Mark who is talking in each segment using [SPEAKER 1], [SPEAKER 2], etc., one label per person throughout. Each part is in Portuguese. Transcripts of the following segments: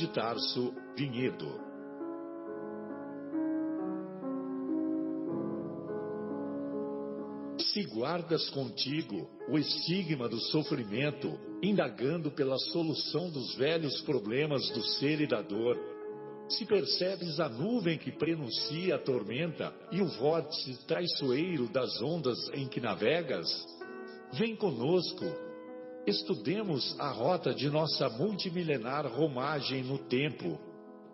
[SPEAKER 1] de Tarso, Vinhedo. Se guardas contigo o estigma do sofrimento, indagando pela solução dos velhos problemas do ser e da dor, se percebes a nuvem que prenuncia a tormenta e o vórtice traiçoeiro das ondas em que navegas, vem conosco, estudemos a rota de nossa multimilenar romagem no tempo,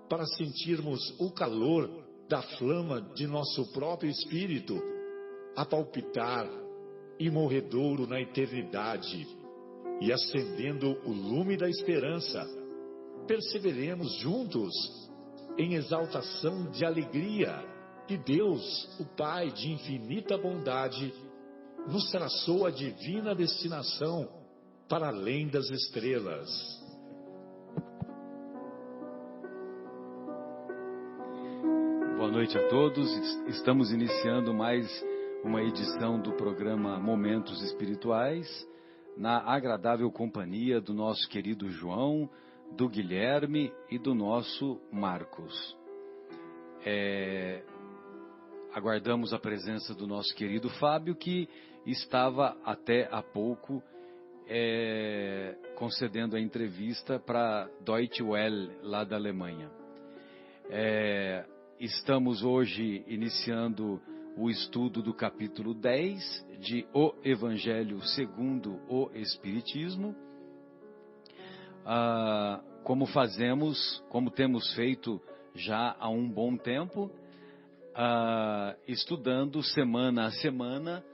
[SPEAKER 1] para sentirmos o calor da flama de nosso próprio espírito, a palpitar, imorredouro na eternidade, e acendendo o lume da esperança, perseveremos juntos em exaltação de alegria que Deus, o Pai de infinita bondade, nos traçou a divina destinação para além das estrelas.
[SPEAKER 2] Boa noite a todos. Estamos iniciando mais uma edição do programa Momentos Espirituais, na agradável companhia do nosso querido João, do Guilherme e do nosso Marcos. Aguardamos a presença do nosso querido Fábio, que estava até há pouco concedendo a entrevista para Deutsche Welle, lá da Alemanha. Estamos hoje iniciando o estudo do capítulo 10 de O Evangelho segundo o Espiritismo. Como temos feito já há um bom tempo, estudando semana a semana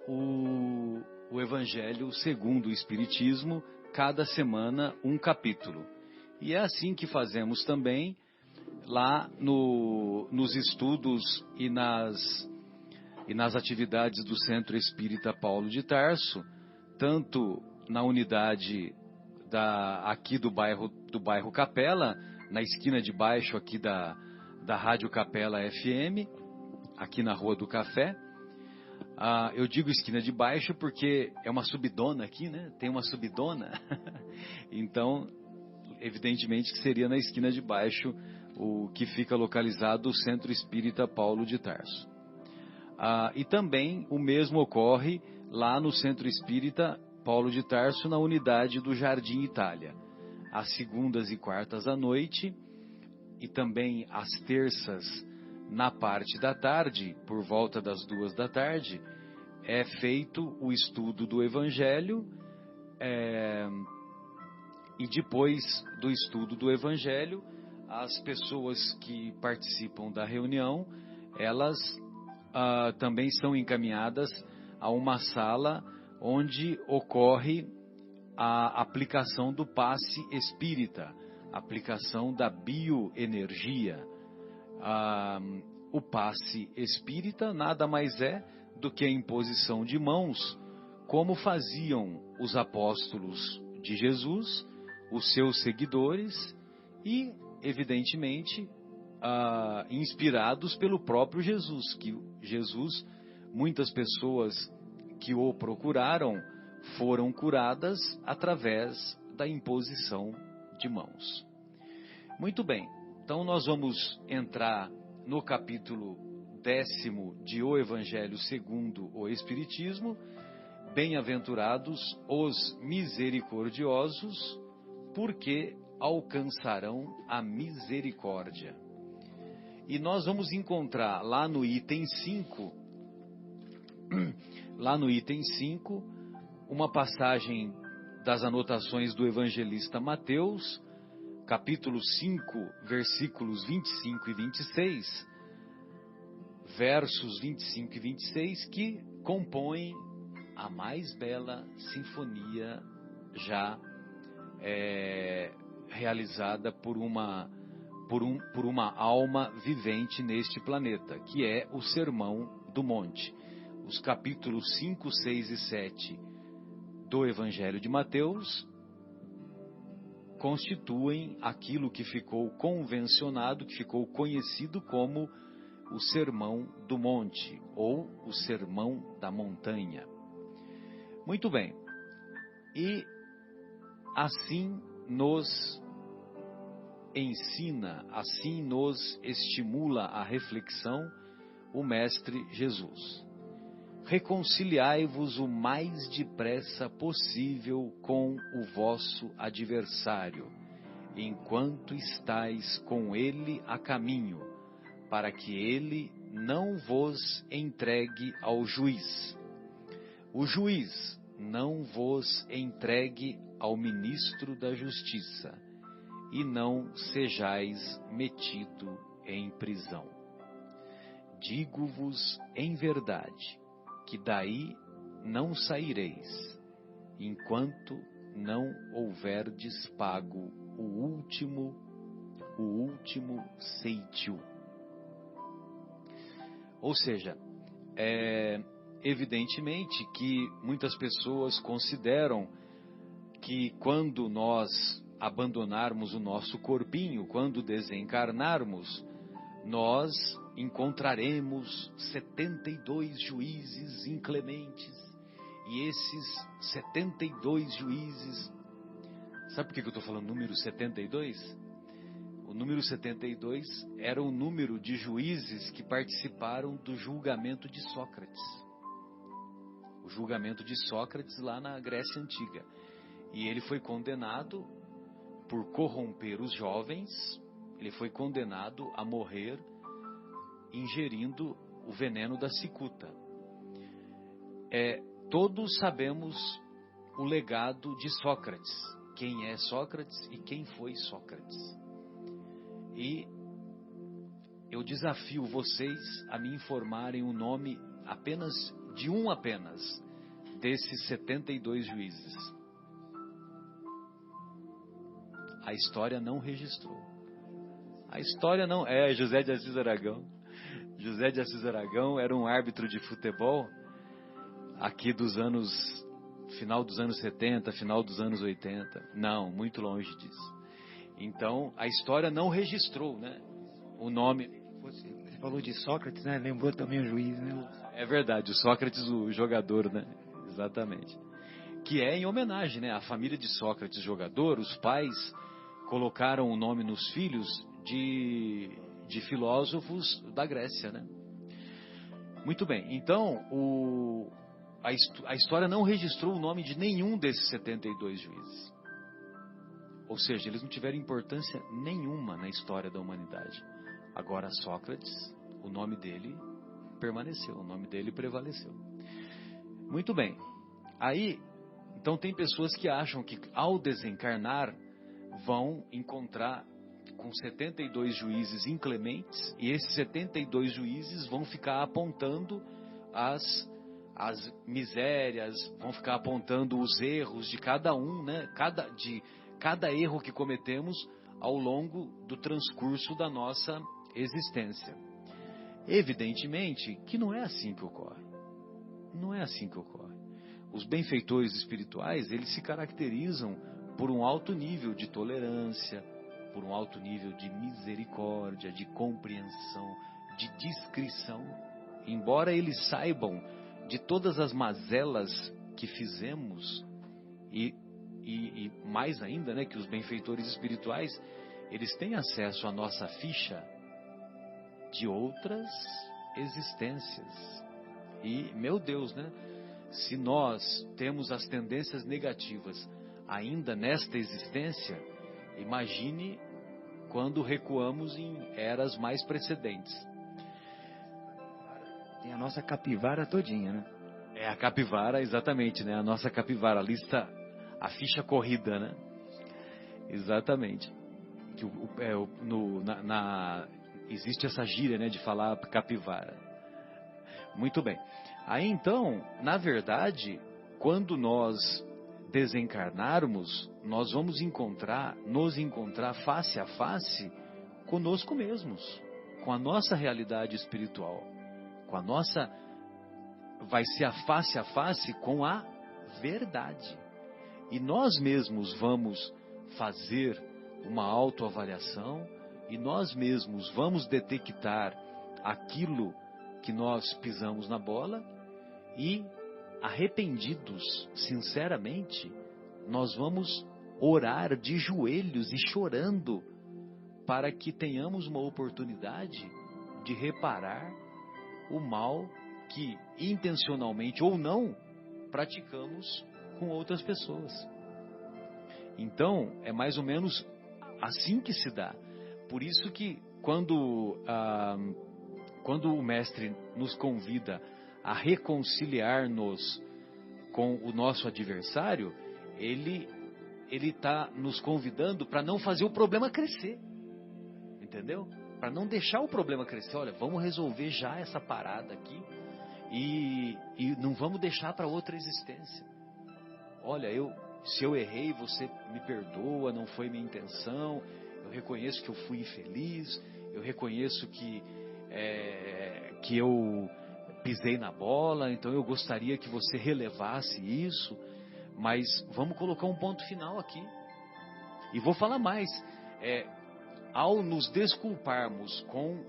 [SPEAKER 2] o Evangelho segundo o Espiritismo, cada semana um capítulo. E é assim que fazemos também lá nos estudos e nas atividades do Centro Espírita Paulo de Tarso, tanto na unidade aqui do bairro Capela, na esquina de baixo aqui da Rádio Capela FM, aqui na Rua do Café. Eu digo esquina de baixo porque é uma subidona aqui, né? Tem uma subidona. Então, evidentemente que seria na esquina de baixo o que fica localizado o Centro Espírita Paulo de Tarso. E também o mesmo ocorre lá no Centro Espírita Paulo de Tarso, na unidade do Jardim Itália, às segundas e quartas à noite, e também às terças na parte da tarde, por volta das 2 da tarde, é feito o estudo do Evangelho, e depois do estudo do Evangelho, as pessoas que participam da reunião, elas também são encaminhadas a uma sala onde ocorre a aplicação do passe espírita, aplicação da bioenergia. O passe espírita nada mais é do que a imposição de mãos, como faziam os apóstolos de Jesus, os seus seguidores, e, evidentemente, inspirados pelo próprio Jesus, que Jesus, muitas pessoas que o procuraram foram curadas através da imposição de mãos. Muito bem, então nós vamos entrar no capítulo 10º de O Evangelho segundo o Espiritismo. Bem-aventurados os misericordiosos, porque alcançarão a misericórdia. E nós vamos encontrar lá no item 5, uma passagem das anotações do evangelista Mateus, capítulo 5, versículos 25 e 26, versos 25 e 26, que compõem a mais bela sinfonia já realizada por uma alma vivente neste planeta, que é o Sermão do Monte. Os capítulos 5, 6 e 7 do Evangelho de Mateus constituem aquilo que ficou convencionado, que ficou conhecido como o Sermão do Monte, ou o Sermão da Montanha. Muito bem. E assim nos ensina, assim nos estimula a reflexão o Mestre Jesus. Reconciliai-vos o mais depressa possível com o vosso adversário, enquanto estáis com ele a caminho, para que ele não vos entregue ao juiz. O juiz não vos entregue ao ministro da justiça, e não sejais metido em prisão. Digo-vos em verdade, que daí não saireis, enquanto não houverdes pago o último ceitil. Ou seja, evidentemente que muitas pessoas consideram que quando nós abandonarmos o nosso corpinho, quando desencarnarmos, nós encontraremos 72 juízes inclementes. E esses 72 juízes... Sabe por que eu estou falando número 72? O número 72 era o número de juízes que participaram do julgamento de Sócrates. O julgamento de Sócrates lá na Grécia Antiga. E ele foi condenado por corromper os jovens, ele foi condenado a morrer ingerindo o veneno da cicuta. Todos sabemos o legado de Sócrates, quem é Sócrates e quem foi Sócrates. E eu desafio vocês a me informarem o nome apenas desses 72 juízes. A história não registrou. A história não... José de Assis Aragão. José de Assis Aragão era um árbitro de futebol aqui final dos anos 70, final dos anos 80. Não, muito longe disso. Então, a história não registrou, né? O nome...
[SPEAKER 3] Você falou de Sócrates, né? Lembrou também o juiz, né?
[SPEAKER 2] É verdade, o Sócrates, o jogador, né? Exatamente. Que é em homenagem, né? A família de Sócrates, jogador, os pais colocaram o nome nos filhos de filósofos da Grécia, né? Muito bem, então a história não registrou o nome de nenhum desses 72 juízes. Ou seja, eles não tiveram importância nenhuma na história da humanidade. Agora Sócrates, o nome dele permaneceu, o nome dele prevaleceu. Muito bem, aí, então tem pessoas que acham que ao desencarnar vão encontrar com 72 juízes inclementes, e esses 72 juízes vão ficar apontando as misérias, vão ficar apontando os erros de cada um, né? Cada erro que cometemos ao longo do transcurso da nossa existência. Evidentemente que não é assim que ocorre. Não é assim que ocorre. Os benfeitores espirituais, eles se caracterizam por um alto nível de tolerância, por um alto nível de misericórdia, de compreensão, de discrição. Embora eles saibam de todas as mazelas que fizemos, e mais ainda, né, que os benfeitores espirituais, eles têm acesso à nossa ficha de outras existências. E, meu Deus, né, se nós temos as tendências negativas ainda nesta existência, imagine quando recuamos em eras mais precedentes.
[SPEAKER 3] Tem a nossa capivara todinha, né?
[SPEAKER 2] É a capivara, exatamente, né? A nossa capivara, a ficha corrida, né? Exatamente. Que existe essa gíria, né, de falar capivara. Muito bem. Aí então, na verdade, quando nós desencarnarmos, nós vamos nos encontrar face a face conosco mesmos, com a nossa realidade espiritual, vai ser a face com a verdade. E nós mesmos vamos fazer uma autoavaliação e nós mesmos vamos detectar aquilo que nós pisamos na bola e, arrependidos, sinceramente, nós vamos orar de joelhos e chorando para que tenhamos uma oportunidade de reparar o mal que, intencionalmente ou não, praticamos com outras pessoas. Então, é mais ou menos assim que se dá. Por isso que quando o Mestre nos convida a reconciliar-nos com o nosso adversário, ele está nos convidando para não fazer o problema crescer. Entendeu? Para não deixar o problema crescer. Olha, vamos resolver já essa parada aqui e não vamos deixar para outra existência. Olha, se eu errei, você me perdoa, não foi minha intenção. Eu reconheço que eu fui infeliz. Eu reconheço que eu pisei na bola. Então eu gostaria que você relevasse isso. Mas vamos colocar um ponto final aqui. E vou falar mais. Ao nos desculparmos com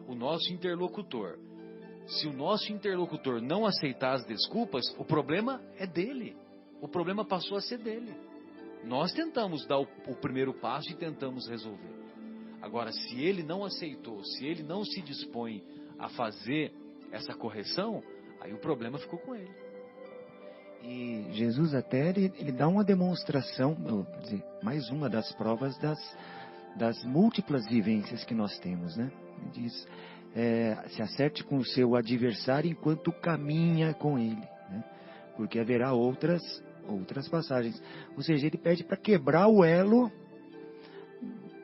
[SPEAKER 2] o nosso interlocutor, se o nosso interlocutor não aceitar as desculpas, o problema é dele. O problema passou a ser dele. Nós tentamos dar o primeiro passo e tentamos resolver. Agora, se ele não aceitou, se ele não se dispõe a fazer essa correção, aí o problema ficou com ele.
[SPEAKER 3] E Jesus até ele dá uma demonstração, quer dizer, mais uma das provas das múltiplas vivências que nós temos, né? Ele diz, se acerte com o seu adversário enquanto caminha com ele, né? Porque haverá outras passagens. Ou seja, ele pede para quebrar o elo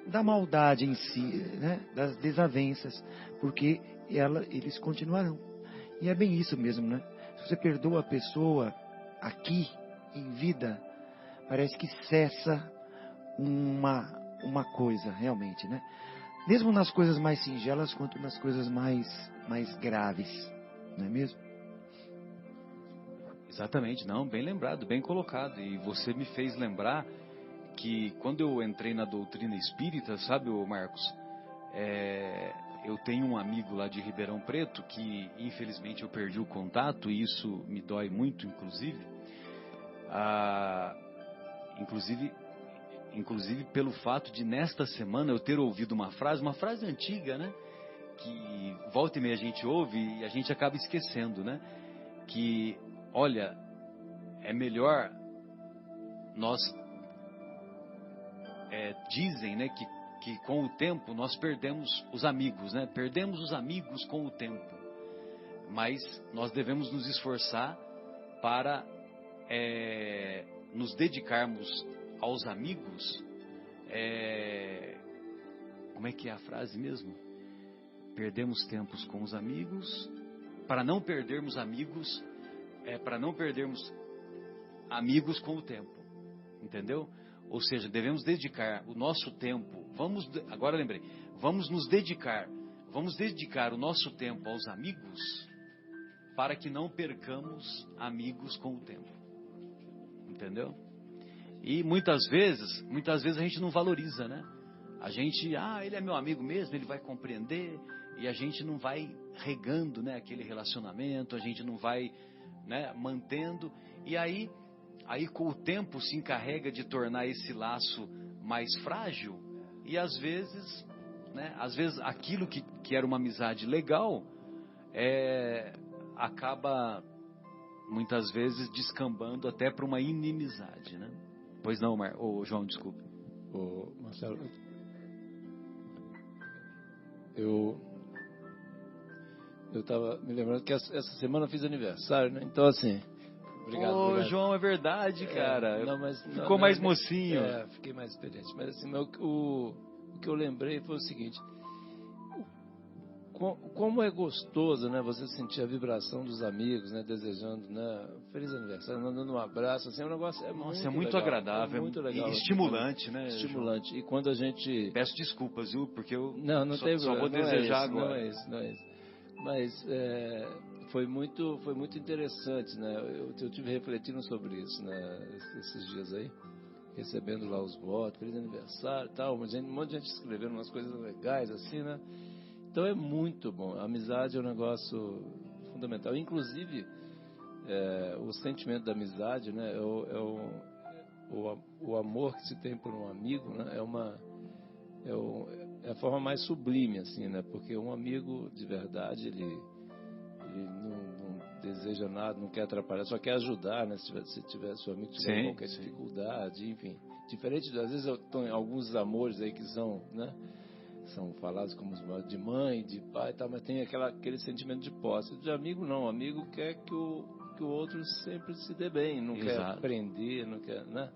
[SPEAKER 3] da maldade em si, né? Das desavenças, porque eles continuarão. E é bem isso mesmo, né? Se você perdoa a pessoa aqui, em vida, parece que cessa uma coisa, realmente, né? Mesmo nas coisas mais singelas, quanto nas coisas mais graves, não é mesmo?
[SPEAKER 2] Exatamente, não, bem lembrado, bem colocado. E você me fez lembrar que quando eu entrei na doutrina espírita, sabe, Marcos, eu tenho um amigo lá de Ribeirão Preto que infelizmente eu perdi o contato e isso me dói muito, inclusive pelo fato de nesta semana eu ter ouvido uma frase antiga, né, que volta e meia a gente ouve e a gente acaba esquecendo, né, que olha, é melhor nós dizem, né, que com o tempo nós perdemos os amigos, né, perdemos os amigos com o tempo, mas nós devemos nos esforçar para nos dedicarmos aos amigos. Como é que é a frase mesmo? Perdemos tempos com os amigos para não perdermos amigos, para não perdermos amigos com o tempo, entendeu? Ou seja, devemos dedicar o nosso tempo. Agora lembrei, vamos dedicar o nosso tempo aos amigos para que não percamos amigos com o tempo, entendeu? E muitas vezes a gente não valoriza, né? A gente, ele é meu amigo mesmo, ele vai compreender, e a gente não vai regando, né, aquele relacionamento, a gente não vai, né, mantendo, e aí com o tempo se encarrega de tornar esse laço mais frágil, e às vezes aquilo que era uma amizade legal, acaba muitas vezes descambando até para uma inimizade, né? Pois não, João, desculpe.
[SPEAKER 4] Marcelo, eu estava me lembrando que essa semana eu fiz aniversário, né? Então, assim, obrigado.
[SPEAKER 2] João, é verdade, cara. Ficou mais mocinho.
[SPEAKER 4] Fiquei mais experiente. Mas, assim, o que eu lembrei foi o seguinte: como é gostoso, né, você sentir a vibração dos amigos, né, desejando, né, feliz aniversário, dando um abraço, assim, é um negócio
[SPEAKER 2] muito legal,
[SPEAKER 4] agradável,
[SPEAKER 2] muito legal, e estimulante, né?
[SPEAKER 4] Estimulante. João? E quando a gente...
[SPEAKER 2] Peço desculpas, viu, porque eu
[SPEAKER 4] só vou desejar agora.
[SPEAKER 2] Não é isso.
[SPEAKER 4] Mas foi muito interessante, né? Eu tive refletindo sobre isso, né, esses dias aí, recebendo lá os votos, feliz aniversário, tal, um monte de gente escrevendo umas coisas legais, assim, né? Então é muito bom. A amizade é um negócio fundamental. Inclusive, o sentimento da amizade, né, o amor que se tem por um amigo, né, é a forma mais sublime, assim, né? Porque um amigo de verdade, ele não deseja nada, não quer atrapalhar, só quer ajudar, né? Se tiver seu amigo tiver qualquer dificuldade, enfim. Diferente, às vezes, alguns amores aí que são, né? São falados como de mãe, de pai, tá, mas tem aquele sentimento de posse. De amigo não, amigo quer que o outro sempre se dê bem, não quer prender, não quer, né?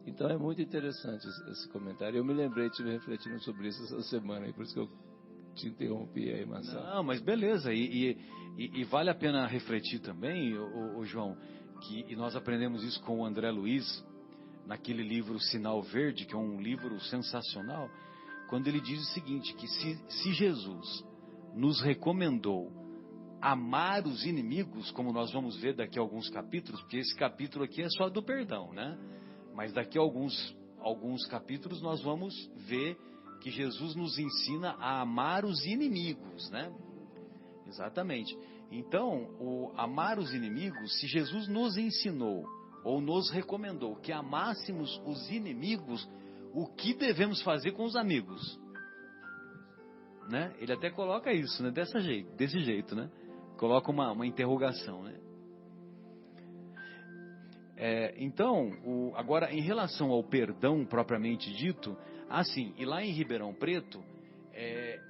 [SPEAKER 4] Então é muito interessante esse comentário. Eu me lembrei, estive refletindo sobre isso essa semana, e por isso que eu te interrompi aí, Marcelo.
[SPEAKER 2] Não, mas beleza, e vale a pena refletir também, o João, e nós aprendemos isso com o André Luiz, naquele livro Sinal Verde, que é um livro sensacional, quando ele diz o seguinte, que se Jesus nos recomendou amar os inimigos, como nós vamos ver daqui a alguns capítulos, porque esse capítulo aqui é só do perdão, né? Mas daqui a alguns capítulos nós vamos ver que Jesus nos ensina a amar os inimigos, né? Exatamente. Então, o amar os inimigos, se Jesus nos ensinou ou nos recomendou que amássemos os inimigos, o que devemos fazer com os amigos? Né? Ele até coloca isso, né? Desse jeito, né? Coloca uma interrogação, né? Então, agora em relação ao perdão propriamente dito, assim, e lá em Ribeirão Preto,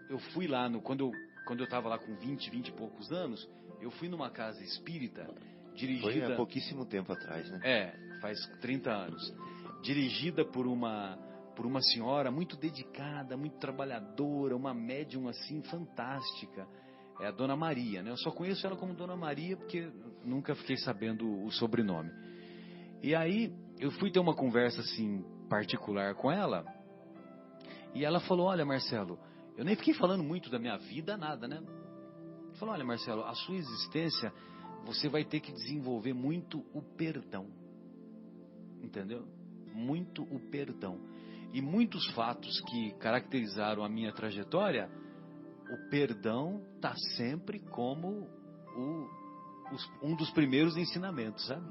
[SPEAKER 2] eu fui lá, quando eu estava lá com 20 e poucos anos, eu fui numa casa espírita dirigida...
[SPEAKER 5] Foi há pouquíssimo tempo atrás, né?
[SPEAKER 2] Faz 30 anos. Dirigida por uma senhora muito dedicada, muito trabalhadora, uma médium assim fantástica, é a Dona Maria, né? Eu só conheço ela como Dona Maria porque nunca fiquei sabendo o sobrenome. E aí eu fui ter uma conversa assim particular com ela e ela falou: olha, Marcelo, eu nem fiquei falando muito da minha vida, nada, né? Falou: olha, Marcelo, a sua existência você vai ter que desenvolver muito o perdão, entendeu? Muito o perdão. E muitos fatos que caracterizaram a minha trajetória, o perdão está sempre como um dos primeiros ensinamentos, sabe?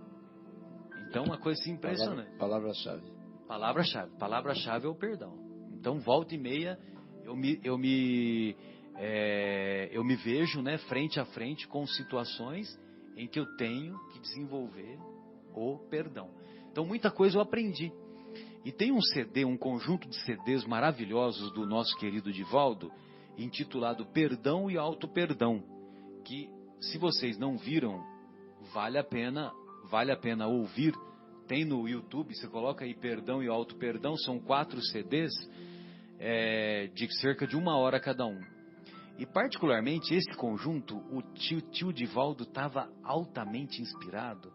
[SPEAKER 2] Então, uma coisa assim impressionante.
[SPEAKER 4] Palavra-chave.
[SPEAKER 2] Palavra-chave é o perdão. Então, volta e meia, eu me vejo, né, frente a frente com situações em que eu tenho que desenvolver o perdão. Então, muita coisa eu aprendi. E tem um conjunto de CDs maravilhosos do nosso querido Divaldo, intitulado Perdão e Auto-Perdão, que, se vocês não viram, vale a pena ouvir. Tem no YouTube, você coloca aí Perdão e Auto-Perdão, são 4 CDs, de cerca de 1 hora cada um. E particularmente esse conjunto, o tio Divaldo estava altamente inspirado,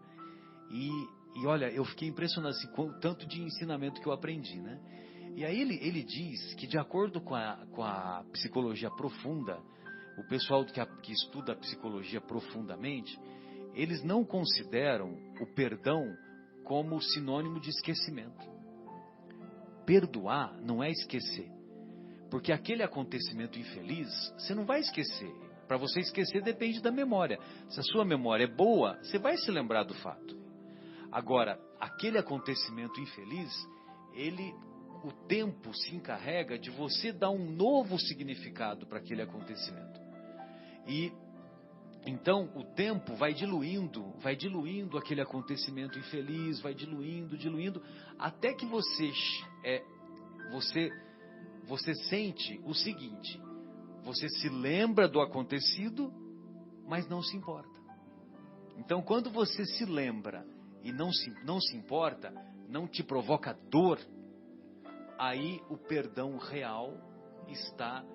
[SPEAKER 2] e olha, eu fiquei impressionado assim, com o tanto de ensinamento que eu aprendi, né? E aí ele diz que, de acordo com a psicologia profunda, o pessoal que estuda a psicologia profundamente, eles não consideram o perdão como sinônimo de esquecimento. Perdoar não é esquecer. Porque aquele acontecimento infeliz, você não vai esquecer. Para você esquecer depende da memória. Se a sua memória é boa, você vai se lembrar do fato. Agora, aquele acontecimento infeliz, o tempo se encarrega de você dar um novo significado para aquele acontecimento. E então o tempo vai diluindo aquele acontecimento infeliz, vai diluindo, até que você sente o seguinte: você se lembra do acontecido, mas não se importa. Então, quando você se lembra e não se importa, não te provoca dor, aí o perdão real está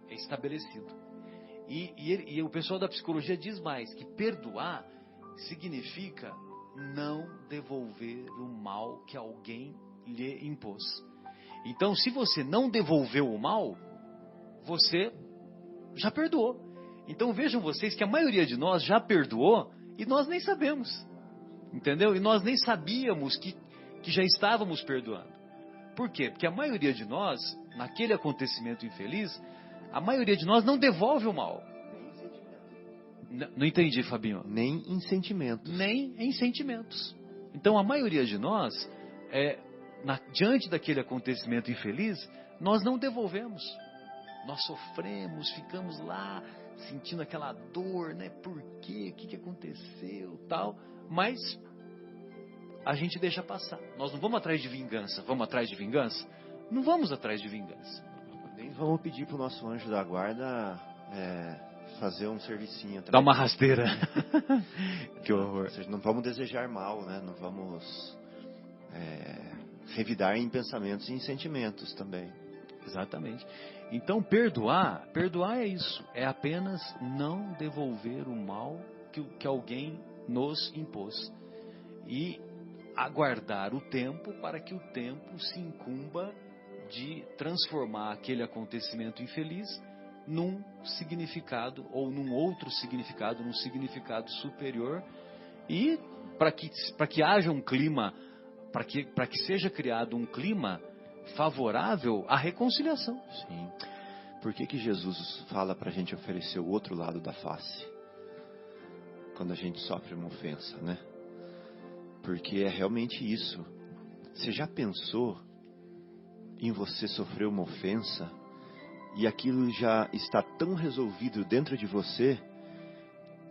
[SPEAKER 2] estabelecido. E o pessoal da psicologia diz mais, que perdoar significa não devolver o mal que alguém lhe impôs. Então, se você não devolveu o mal, você já perdoou. Então, vejam vocês que a maioria de nós já perdoou e nós nem sabemos. Entendeu? E nós nem sabíamos que já estávamos perdoando. Por quê? Porque a maioria de nós, naquele acontecimento infeliz, a maioria de nós não devolve o mal. Não entendi, Fabinho.
[SPEAKER 5] Nem em sentimentos.
[SPEAKER 2] Nem em sentimentos. Então a maioria de nós diante daquele acontecimento infeliz, nós não devolvemos. Nós sofremos, ficamos lá sentindo aquela dor, né? Por quê? O que aconteceu? Tal. Mas a gente deixa passar. Nós não vamos atrás de vingança. Vamos atrás de vingança? Não vamos atrás de vingança.
[SPEAKER 5] Nem vamos pedir para o nosso anjo da guarda fazer um servicinho.
[SPEAKER 2] Dá uma rasteira. Que horror.
[SPEAKER 5] Ou seja, não vamos desejar mal, né? Não vamos revidar em pensamentos e em sentimentos também.
[SPEAKER 2] Exatamente. Então, perdoar é isso. É apenas não devolver o mal que alguém nos impôs. E aguardar o tempo para que o tempo se incumba de transformar aquele acontecimento infeliz num significado ou num outro significado, num significado superior, e para que haja um clima, para que seja criado um clima favorável à reconciliação.
[SPEAKER 5] Sim. Por que Jesus fala para a gente oferecer o outro lado da face quando a gente sofre uma ofensa, né? Porque é realmente isso. Você já pensou em você sofrer uma ofensa e aquilo já está tão resolvido dentro de você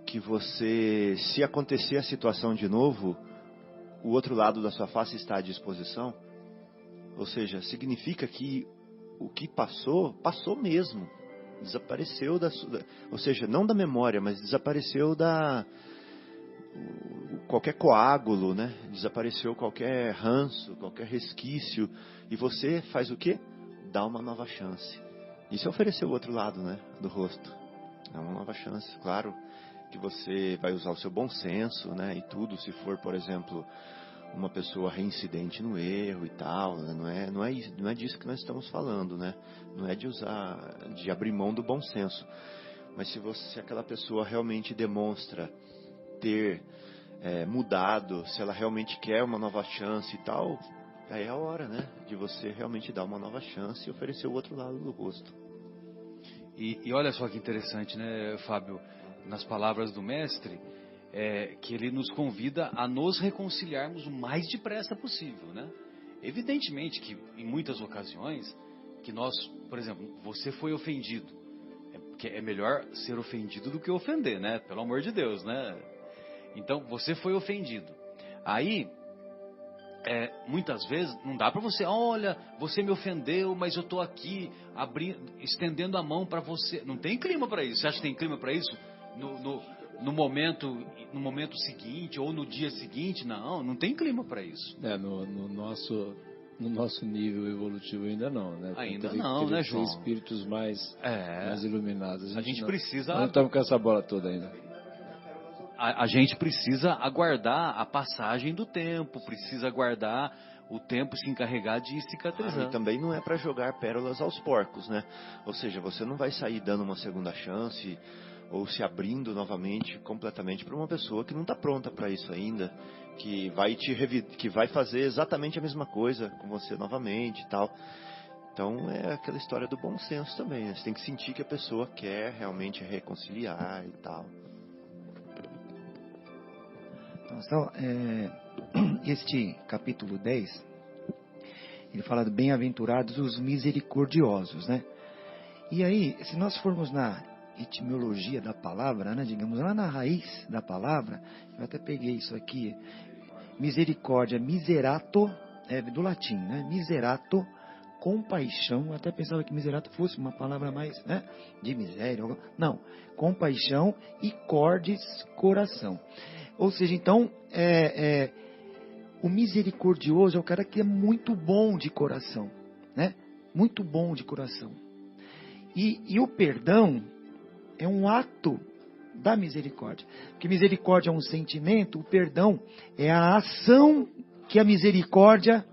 [SPEAKER 5] que você, se acontecer a situação de novo, o outro lado da sua face está à disposição? Ou seja, significa que o que passou, passou mesmo. Desapareceu ou seja, não da memória, mas desapareceu qualquer coágulo, né? Desapareceu qualquer ranço, qualquer resquício. E você faz o quê? Dá uma nova chance. Isso é oferecer o outro lado, né? Do rosto. É uma nova chance. Claro que você vai usar o seu bom senso, né? E tudo, se for, por exemplo, uma pessoa reincidente no erro e tal, né? Não é disso que nós estamos falando, né? Não é de abrir mão do bom senso. Mas se aquela pessoa realmente demonstra ter mudado, se ela realmente quer uma nova chance e tal, aí é a hora, né? De você realmente dar uma nova chance e oferecer o outro lado do rosto.
[SPEAKER 2] E olha só que interessante, né, Fábio? Nas palavras do mestre, que ele nos convida a nos reconciliarmos o mais depressa possível, né? Evidentemente que em muitas ocasiões que nós, por exemplo, você foi ofendido, porque é melhor ser ofendido do que ofender, né? Pelo amor de Deus, né? Então você foi ofendido. Aí muitas vezes não dá para você, olha, você me ofendeu, mas eu estou aqui estendendo a mão para você. Não tem clima para isso. Você acha que tem clima para isso? No momento seguinte ou no dia seguinte, não tem clima para isso.
[SPEAKER 4] No nosso nível evolutivo ainda não, né?
[SPEAKER 2] Ainda não, né, João?
[SPEAKER 4] Espíritos mais iluminados.
[SPEAKER 2] A gente precisa.
[SPEAKER 4] Não estamos com essa bola toda ainda.
[SPEAKER 2] A gente precisa aguardar a passagem do tempo, precisa aguardar o tempo se encarregar de cicatrizar.
[SPEAKER 5] E também não é para jogar pérolas aos porcos, né? Ou seja, você não vai sair dando uma segunda chance ou se abrindo novamente, completamente, para uma pessoa que não está pronta para isso ainda, que vai fazer exatamente a mesma coisa com você novamente e tal. Então é aquela história do bom senso também, né? Você tem que sentir que a pessoa quer realmente reconciliar e tal.
[SPEAKER 3] Então, este capítulo 10, ele fala de bem-aventurados os misericordiosos, né? E aí, se nós formos na etimologia da palavra, né, digamos, lá na raiz da palavra, eu até peguei isso aqui, misericórdia, miserato, do latim, né? Miserato, compaixão, eu até pensava que miserato fosse uma palavra mais, né, de miséria, não, compaixão e cordes, coração. Ou seja, então, o misericordioso é o cara que é muito bom de coração, né? Muito bom de coração. E o perdão é um ato da misericórdia. Porque misericórdia é um sentimento, o perdão é a ação que a misericórdia,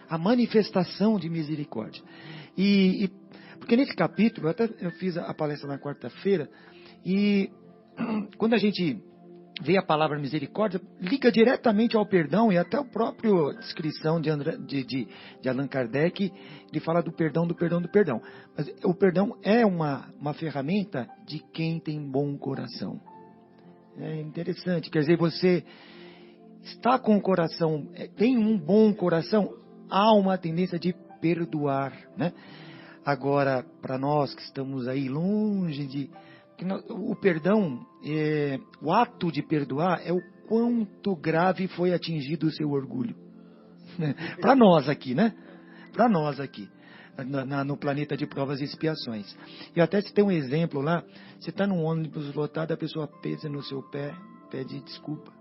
[SPEAKER 3] a manifestação de misericórdia. Porque nesse capítulo, eu fiz a palestra na quarta-feira, e quando a gente vê a palavra misericórdia, liga diretamente ao perdão, e até a própria descrição de Allan Kardec, ele fala do perdão, do perdão, do perdão. Mas o perdão é uma ferramenta de quem tem bom coração. É interessante, quer dizer, você está com o coração, tem um bom coração, há uma tendência de perdoar, né? Agora, para nós que estamos aí longe de... O perdão, o ato de perdoar é o quanto grave foi atingido o seu orgulho. Para nós aqui, né? Para nós aqui, no planeta de provas e expiações. Eu até citei um exemplo lá, você está num ônibus lotado, a pessoa pesa no seu pé, pede desculpa.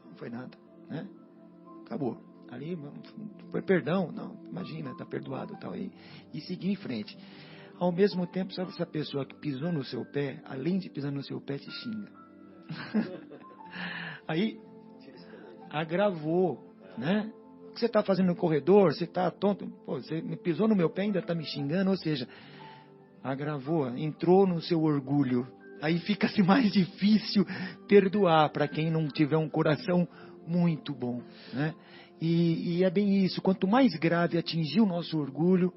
[SPEAKER 3] Não foi nada, né? Acabou. Ali foi perdão, não, imagina, está perdoado, tal, e seguir em frente. Ao mesmo tempo, sabe, essa pessoa que pisou no seu pé, além de pisar no seu pé, te xinga. Aí agravou, né? O que você está fazendo no corredor? Você está tonto? Pô, você me pisou no meu pé e ainda está me xingando, ou seja, agravou, entrou no seu orgulho. Aí fica-se mais difícil perdoar para quem não tiver um coração muito bom, né? E é bem isso, quanto mais grave atingir o nosso orgulho,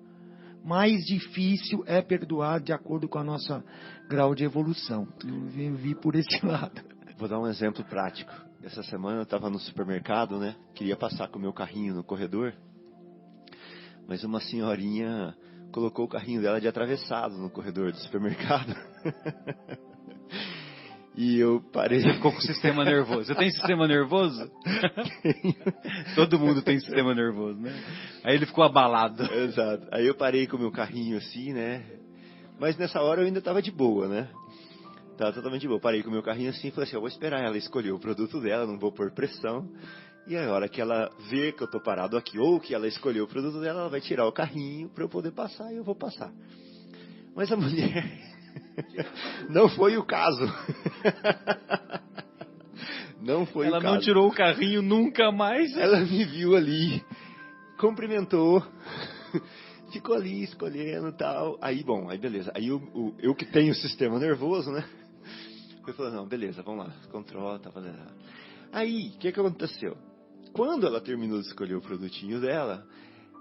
[SPEAKER 3] mais difícil é perdoar de acordo com a nossa grau de evolução. Eu vi por esse lado.
[SPEAKER 5] Vou dar um exemplo prático. Essa semana eu estava no supermercado, né? Queria passar com o meu carrinho no corredor, mas uma senhorinha colocou o carrinho dela de atravessado no corredor do supermercado. E eu parei.
[SPEAKER 2] Você ficou com sistema nervoso. Você tem sistema nervoso? Todo mundo tem sistema nervoso, né? Aí ele ficou abalado.
[SPEAKER 5] Exato. Aí eu parei com o meu carrinho assim, né? Mas nessa hora eu ainda estava de boa, né? Tava totalmente de boa. Parei com o meu carrinho assim e falei assim, eu vou esperar ela escolher o produto dela, não vou pôr pressão. E a hora que ela vê que eu tô parado aqui, ou que ela escolheu o produto dela, ela vai tirar o carrinho para eu poder passar e eu vou passar. Mas a mulher... Não foi o caso. Não foi o caso.
[SPEAKER 2] Ela não tirou o carrinho nunca mais.
[SPEAKER 5] Ela me viu ali, cumprimentou, ficou ali escolhendo e tal. Aí, bom, aí beleza. Aí eu que tenho o sistema nervoso, né? Eu falei, não, beleza, vamos lá, controla, tá fazendo nada. Aí, o que aconteceu? Quando ela terminou de escolher o produtinho dela,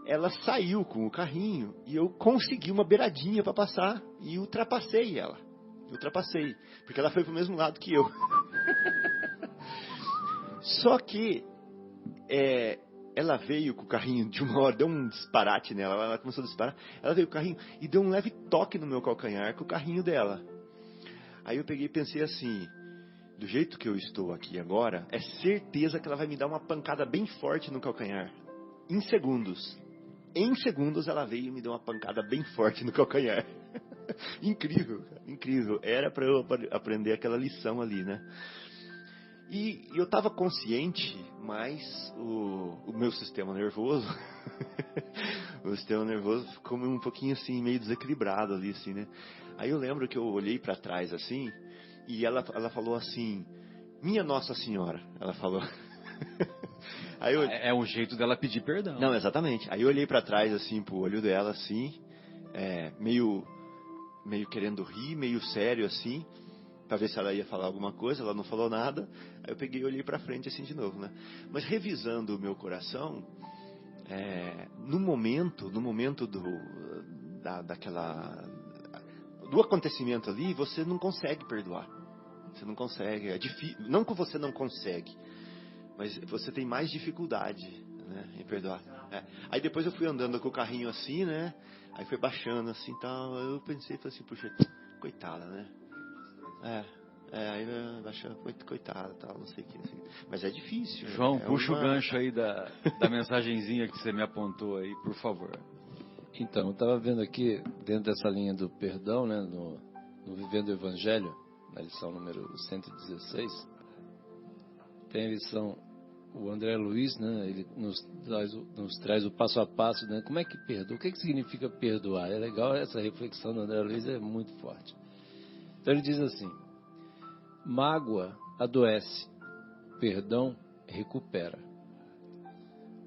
[SPEAKER 5] ela saiu com o carrinho e eu consegui uma beiradinha para passar e ultrapassei ela. Ultrapassei, porque ela foi pro mesmo lado que eu. Só que ela veio com o carrinho de uma hora, deu um disparate nela, ela começou a disparar, ela veio com o carrinho e deu um leve toque no meu calcanhar com o carrinho dela. Aí eu peguei e pensei assim, do jeito que eu estou aqui agora, é certeza que ela vai me dar uma pancada bem forte no calcanhar. Em segundos. Em segundos ela veio e me deu uma pancada bem forte no calcanhar. Incrível, incrível. Era para eu aprender aquela lição ali, né? E eu estava consciente, mas o meu sistema nervoso, o sistema nervoso ficou um pouquinho assim, meio desequilibrado ali, assim, né? Aí eu lembro que eu olhei para trás assim, e ela falou assim, minha Nossa Senhora, ela falou. Aí
[SPEAKER 2] É o jeito dela pedir perdão.
[SPEAKER 5] Não, exatamente. Aí eu olhei pra trás, assim, pro olho dela, assim, meio querendo rir, meio sério, assim, pra ver se ela ia falar alguma coisa. Ela não falou nada. Aí eu peguei e olhei pra frente, assim, de novo, né? Mas revisando o meu coração, no momento do acontecimento ali, você não consegue perdoar. Você não consegue. É difícil. Não que você não consegue, mas você tem mais dificuldade, né, em perdoar. Aí depois eu fui andando com o carrinho assim, né? Aí foi baixando assim tal. Eu pensei, falei assim, puxa, coitada, né? Aí baixando, coitada, tal, não sei o que. Mas é difícil.
[SPEAKER 2] João, puxa o gancho aí da mensagenzinha que você me apontou aí, por favor.
[SPEAKER 4] Então, eu estava vendo aqui, dentro dessa linha do perdão, né, no Vivendo o Evangelho, na lição número 116, tem a lição, o André Luiz, né, ele nos traz o passo a passo, né, como é que perdoa, o que significa perdoar? É legal, essa reflexão do André Luiz é muito forte. Então ele diz assim, mágoa adoece, perdão recupera.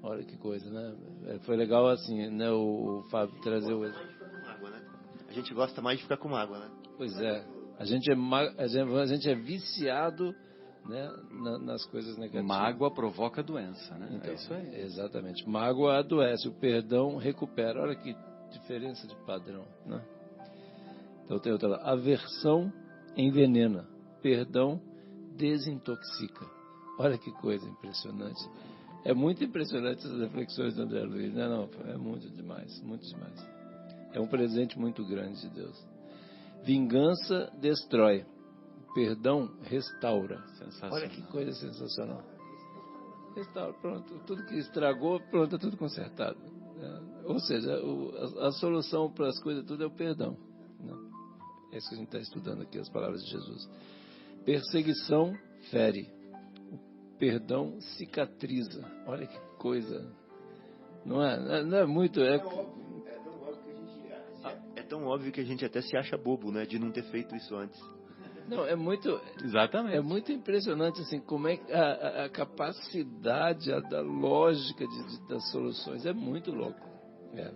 [SPEAKER 4] Olha que coisa, né? Foi legal assim, né, o Fábio trazer o...
[SPEAKER 5] A gente gosta mais de ficar com mágoa, né?
[SPEAKER 4] Pois é, a gente é viciado, né, nas coisas negativas.
[SPEAKER 2] Mágoa provoca doença, né?
[SPEAKER 4] Então,
[SPEAKER 2] é isso aí.
[SPEAKER 4] Exatamente. Mágoa adoece, o perdão recupera. Olha que diferença de padrão, né? Então tem outra lá. Aversão envenena, perdão desintoxica. Olha que coisa impressionante. É muito impressionante essas reflexões do André Luiz, né? Não, é muito demais, muito demais. É um presente muito grande de Deus. Vingança destrói, perdão restaura.
[SPEAKER 2] Sensacional.
[SPEAKER 4] Olha que coisa sensacional. Restaura, pronto, tudo que estragou, pronto, tudo consertado. Ou seja, a solução para as coisas tudo é o perdão. É isso que a gente está estudando aqui, as palavras de Jesus. Perseguição fere, o perdão cicatriza. Olha que coisa. Não é muito...
[SPEAKER 5] É tão óbvio que a gente até se acha bobo, né? De não ter feito isso antes.
[SPEAKER 4] Não, é muito...
[SPEAKER 2] Exatamente.
[SPEAKER 4] É muito impressionante, assim, como é que a capacidade, da lógica das soluções. É muito louco. É.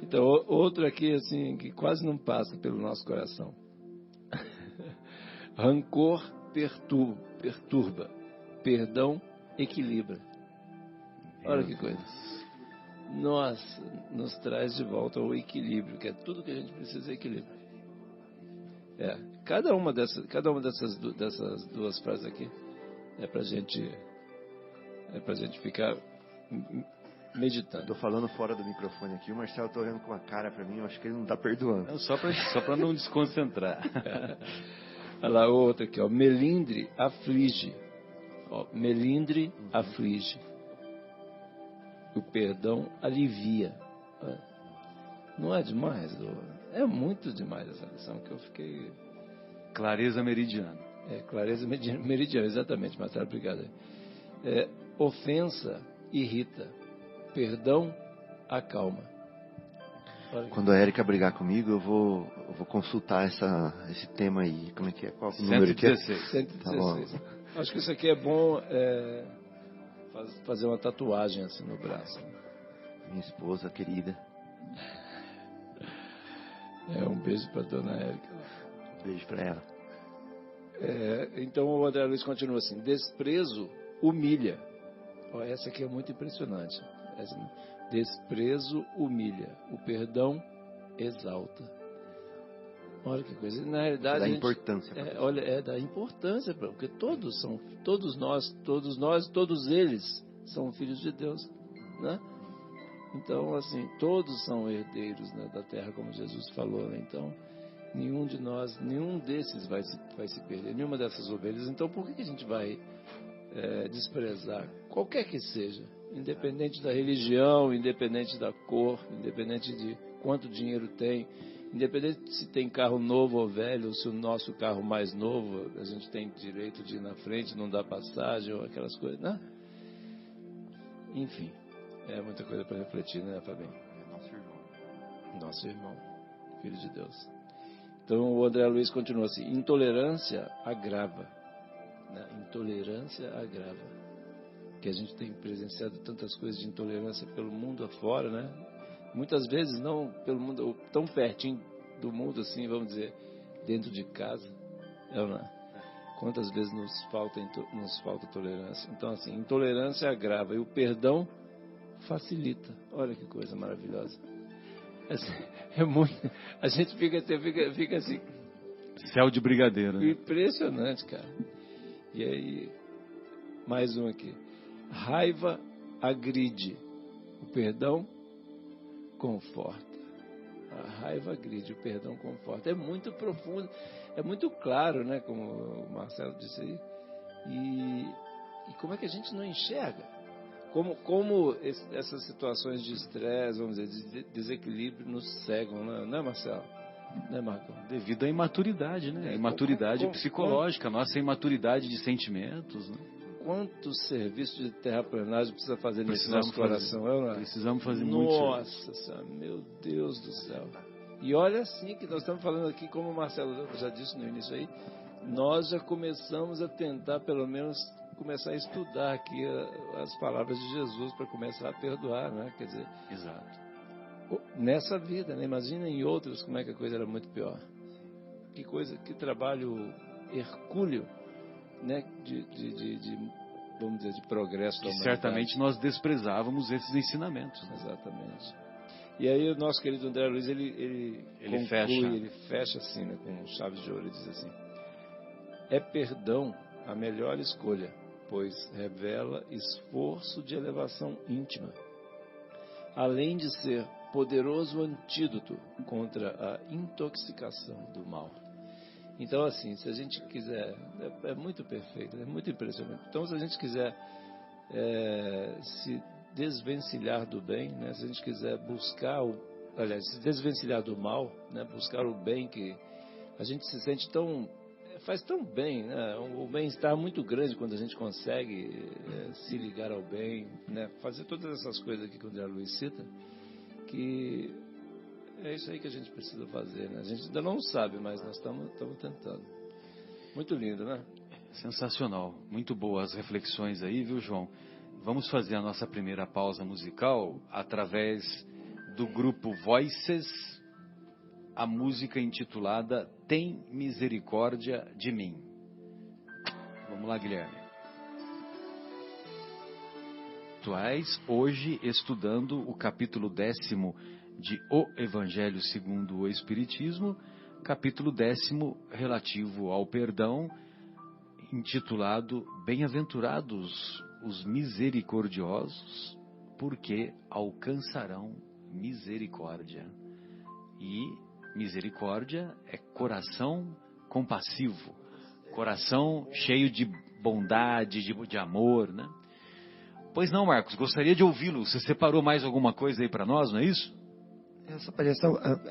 [SPEAKER 4] Então, outro aqui, assim, que quase não passa pelo nosso coração. Rancor perturba. Perdão equilibra. Olha que coisa. Nos traz de volta ao equilíbrio, que é tudo que a gente precisa é equilíbrio. Cada uma dessas duas frases aqui é pra gente ficar meditando.
[SPEAKER 5] Tô falando fora do microfone aqui, o Marcelo tá olhando com uma cara pra mim, eu acho que ele não tá perdoando.
[SPEAKER 2] Não, só pra não desconcentrar.
[SPEAKER 4] Olha lá, outra aqui, ó. Melindre aflige. Ó, melindre aflige. O perdão alivia. Não é demais? É muito demais essa lição que eu fiquei...
[SPEAKER 2] Clareza meridiana.
[SPEAKER 4] Clareza meridiana, exatamente, Marcelo, obrigado. Ofensa irrita. Perdão acalma.
[SPEAKER 5] Quando a Érica brigar comigo, eu vou consultar esse tema aí. Como é que é? Qual o número que é?
[SPEAKER 4] 116.
[SPEAKER 5] Tá bom.
[SPEAKER 4] Acho que isso aqui é bom fazer uma tatuagem assim no braço.
[SPEAKER 5] Minha esposa querida.
[SPEAKER 4] Um beijo para dona Érica.
[SPEAKER 5] Um beijo para ela.
[SPEAKER 4] Então o André Luiz continua assim: desprezo humilha. Essa aqui é muito impressionante. Desprezo humilha, o perdão exalta. Olha que coisa. Na realidade,
[SPEAKER 5] dá importância.
[SPEAKER 4] Dá importância, porque todos eles são filhos de Deus, né? Então, assim, todos são herdeiros, né, da terra, como Jesus falou, né? Então, nenhum desses vai se perder, nenhuma dessas ovelhas. Então, por que a gente vai desprezar qualquer que seja, independente da religião, independente da cor, independente de quanto dinheiro tem, independente se tem carro novo ou velho, ou se o nosso carro mais novo, a gente tem direito de ir na frente, não dar passagem, ou aquelas coisas, né? Enfim, é muita coisa para refletir, né, Fabinho? Nosso irmão, filho de Deus. Então o André Luiz continua assim: intolerância agrava. Intolerância agrava. Que a gente tem presenciado tantas coisas de intolerância pelo mundo afora, né? Muitas vezes não pelo mundo, tão pertinho do mundo assim, vamos dizer, dentro de casa. Não é? Quantas vezes nos falta tolerância? Então, assim, intolerância agrava e o perdão facilita. Olha que coisa maravilhosa. É muito. A gente fica assim.
[SPEAKER 2] Céu de brigadeiro. Né?
[SPEAKER 4] Impressionante, cara. E aí, mais um aqui. Raiva agride, o perdão conforta. A raiva agride, o perdão conforta. É muito profundo, é muito claro, né? Como o Marcelo disse aí. E como é que a gente não enxerga? Como essas situações de estresse, vamos dizer, de desequilíbrio nos cegam, não é, Marcelo? Né, Marcão?
[SPEAKER 2] Devido à imaturidade, né? Imaturidade psicológica, nossa imaturidade de sentimentos, né?
[SPEAKER 4] Quanto serviço de terraplanagem precisa fazer nesse nosso coração?
[SPEAKER 2] Precisamos fazer muito.
[SPEAKER 4] Nossa Senhora, meu Deus do céu. E olha assim que nós estamos falando aqui, como o Marcelo já disse no início aí, nós já começamos a tentar, pelo menos, começar a estudar aqui as palavras de Jesus para começar a perdoar, né? Quer dizer,
[SPEAKER 2] exato.
[SPEAKER 4] Nessa vida, né? Imagina em outras como é que a coisa era muito pior. Que trabalho hercúleo, né? Vamos dizer, de progresso da humanidade.
[SPEAKER 2] Certamente nós desprezávamos esses ensinamentos. Né?
[SPEAKER 4] Exatamente. E aí o nosso querido André Luiz, ele fecha assim, né? Com chaves de ouro, ele diz assim: é perdão a melhor escolha, pois revela esforço de elevação íntima, além de ser poderoso antídoto contra a intoxicação do mal. Então, assim, se a gente quiser, é muito perfeito, é muito impressionante. Então, se a gente quiser se desvencilhar do bem, né? Se a gente quiser buscar, se desvencilhar do mal, né? Buscar o bem, que a gente se sente faz tão bem, né? O bem-estar muito grande quando a gente consegue se ligar ao bem, né? Fazer todas essas coisas aqui que o André Luiz cita, que é isso aí que a gente precisa fazer, né? A gente ainda não sabe, mas nós estamos tentando. Muito lindo, né?
[SPEAKER 2] Sensacional, muito boas reflexões aí, viu, João? Vamos fazer a nossa primeira pausa musical através do grupo Voices, a música intitulada Tem Misericórdia de Mim. Vamos lá, Guilherme. Tu és hoje estudando o capítulo 10º de O Evangelho segundo o Espiritismo, capítulo 10º relativo ao perdão, intitulado Bem-aventurados os misericordiosos, porque alcançarão misericórdia. E misericórdia é coração compassivo, coração cheio de bondade, de amor, né? Pois não, Marcos, gostaria de ouvi-lo. Você separou mais alguma coisa aí para nós, não é isso?
[SPEAKER 3] Eu só poderia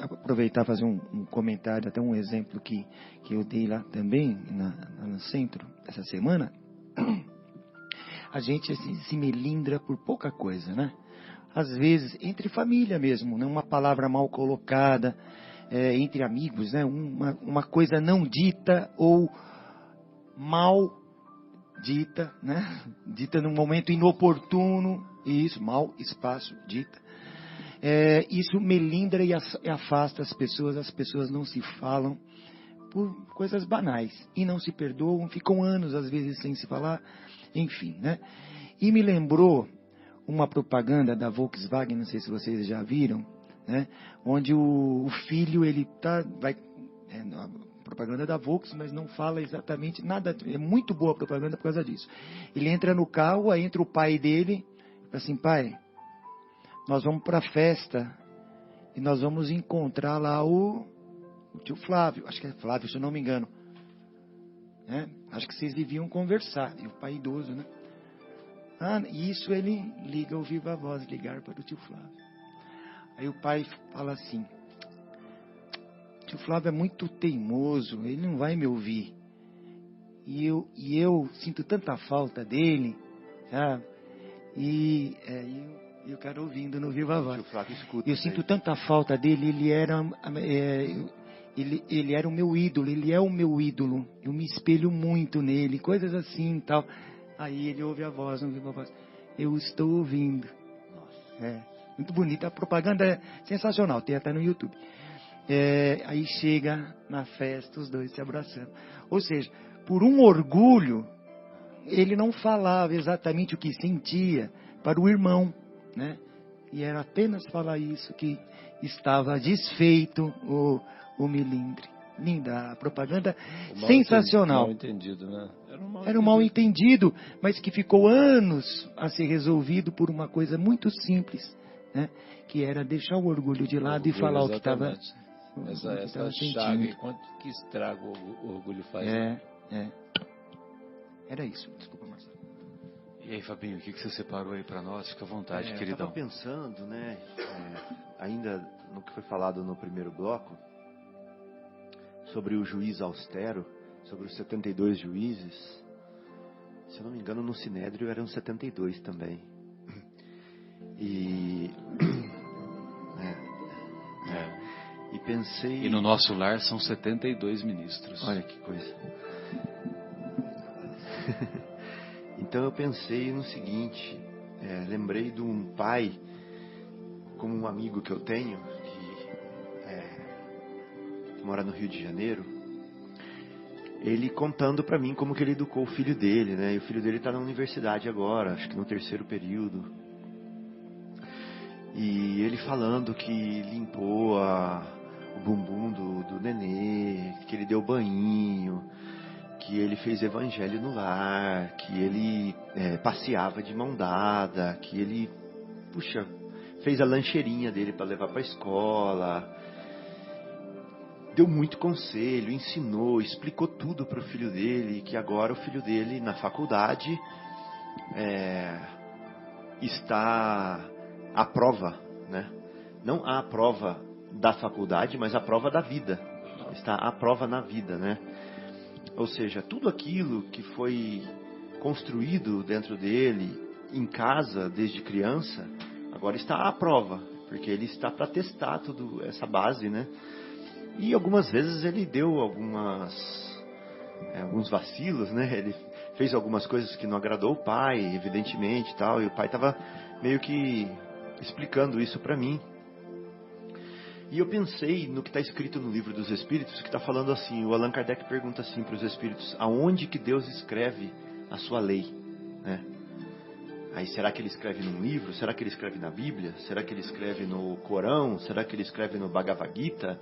[SPEAKER 3] aproveitar e fazer um comentário, até um exemplo que eu dei lá também, no centro, essa semana. A gente assim, se melindra por pouca coisa, né? Às vezes, entre família mesmo, né? Uma palavra mal colocada, entre amigos, né? Uma coisa não dita ou mal dita, né? Dita num momento inoportuno, isso, mal espaço dita. Isso melindra e afasta as pessoas não se falam por coisas banais e não se perdoam, ficam anos às vezes sem se falar, enfim, né? E me lembrou uma propaganda da Volkswagen, não sei se vocês já viram, né? Onde o filho, ele vai propaganda da Volkswagen, mas não fala exatamente nada, é muito boa a propaganda por causa disso. Ele entra no carro, aí entra o pai dele, fala assim: pai, nós vamos para a festa e nós vamos encontrar lá o tio Flávio, acho que é Flávio, se eu não me engano. Acho que vocês deviam conversar. E o pai idoso, né? Isso ele liga o viva voz, ligar para o tio Flávio. Aí o pai fala assim: tio Flávio é muito teimoso, ele não vai me ouvir. E eu sinto tanta falta dele, sabe? E o cara ouvindo no viva voz. Eu sinto tanta falta dele, ele era o meu ídolo, ele é o meu ídolo. Eu me espelho muito nele, coisas assim e tal. Aí ele ouve a voz, no viva voz: eu estou ouvindo. Nossa. Muito bonita, a propaganda é sensacional, tem até no YouTube. Aí chega na festa, os dois se abraçando. Ou seja, por um orgulho, ele não falava exatamente o que sentia para o irmão, né? E era apenas falar isso que estava desfeito o melindre. Linda, a propaganda sensacional.
[SPEAKER 4] Mal entendido, né?
[SPEAKER 3] Era um mal entendido, mas que ficou anos a ser resolvido por uma coisa muito simples, né? Que era deixar o orgulho de lado e falar o que estava
[SPEAKER 4] essa chaga, quanto que estrago o orgulho faz.
[SPEAKER 3] Era isso. Desculpa, Marcelo.
[SPEAKER 2] E aí, Fabinho, o que você separou aí para nós? Fica à vontade, queridão.
[SPEAKER 5] Eu estava pensando, né, ainda no que foi falado no primeiro bloco, sobre o juiz austero, sobre os 72 juízes. Se eu não me engano, no Sinédrio eram 72 também. E pensei...
[SPEAKER 2] E no nosso lar são 72 ministros.
[SPEAKER 5] Olha que coisa. Então eu pensei no seguinte, lembrei de um pai, como um amigo que eu tenho, que mora no Rio de Janeiro, ele contando para mim como que ele educou o filho dele, né? E o filho dele está na universidade agora, acho que no 3º período. E ele falando que limpou o bumbum do nenê, que ele deu banho, que ele fez evangelho no lar, que ele passeava de mão dada, que ele, fez a lancheirinha dele para levar para a escola, deu muito conselho, ensinou, explicou tudo para o filho dele, que agora o filho dele na faculdade está à prova, né? Não à prova da faculdade, mas à prova da vida. Está à prova na vida, né? Ou seja, tudo aquilo que foi construído dentro dele, em casa, desde criança, agora está à prova, porque ele está para testar tudo essa base, né? E algumas vezes ele deu alguns vacilos, né? Ele fez algumas coisas que não agradou o pai, evidentemente, tal, e o pai estava meio que explicando isso para mim. E eu pensei no que está escrito no Livro dos Espíritos, que está falando assim, o Allan Kardec pergunta assim para os Espíritos, aonde que Deus escreve a sua lei, né? Aí será que ele escreve num livro? Será que ele escreve na Bíblia? Será que ele escreve no Corão? Será que ele escreve no Bhagavad Gita?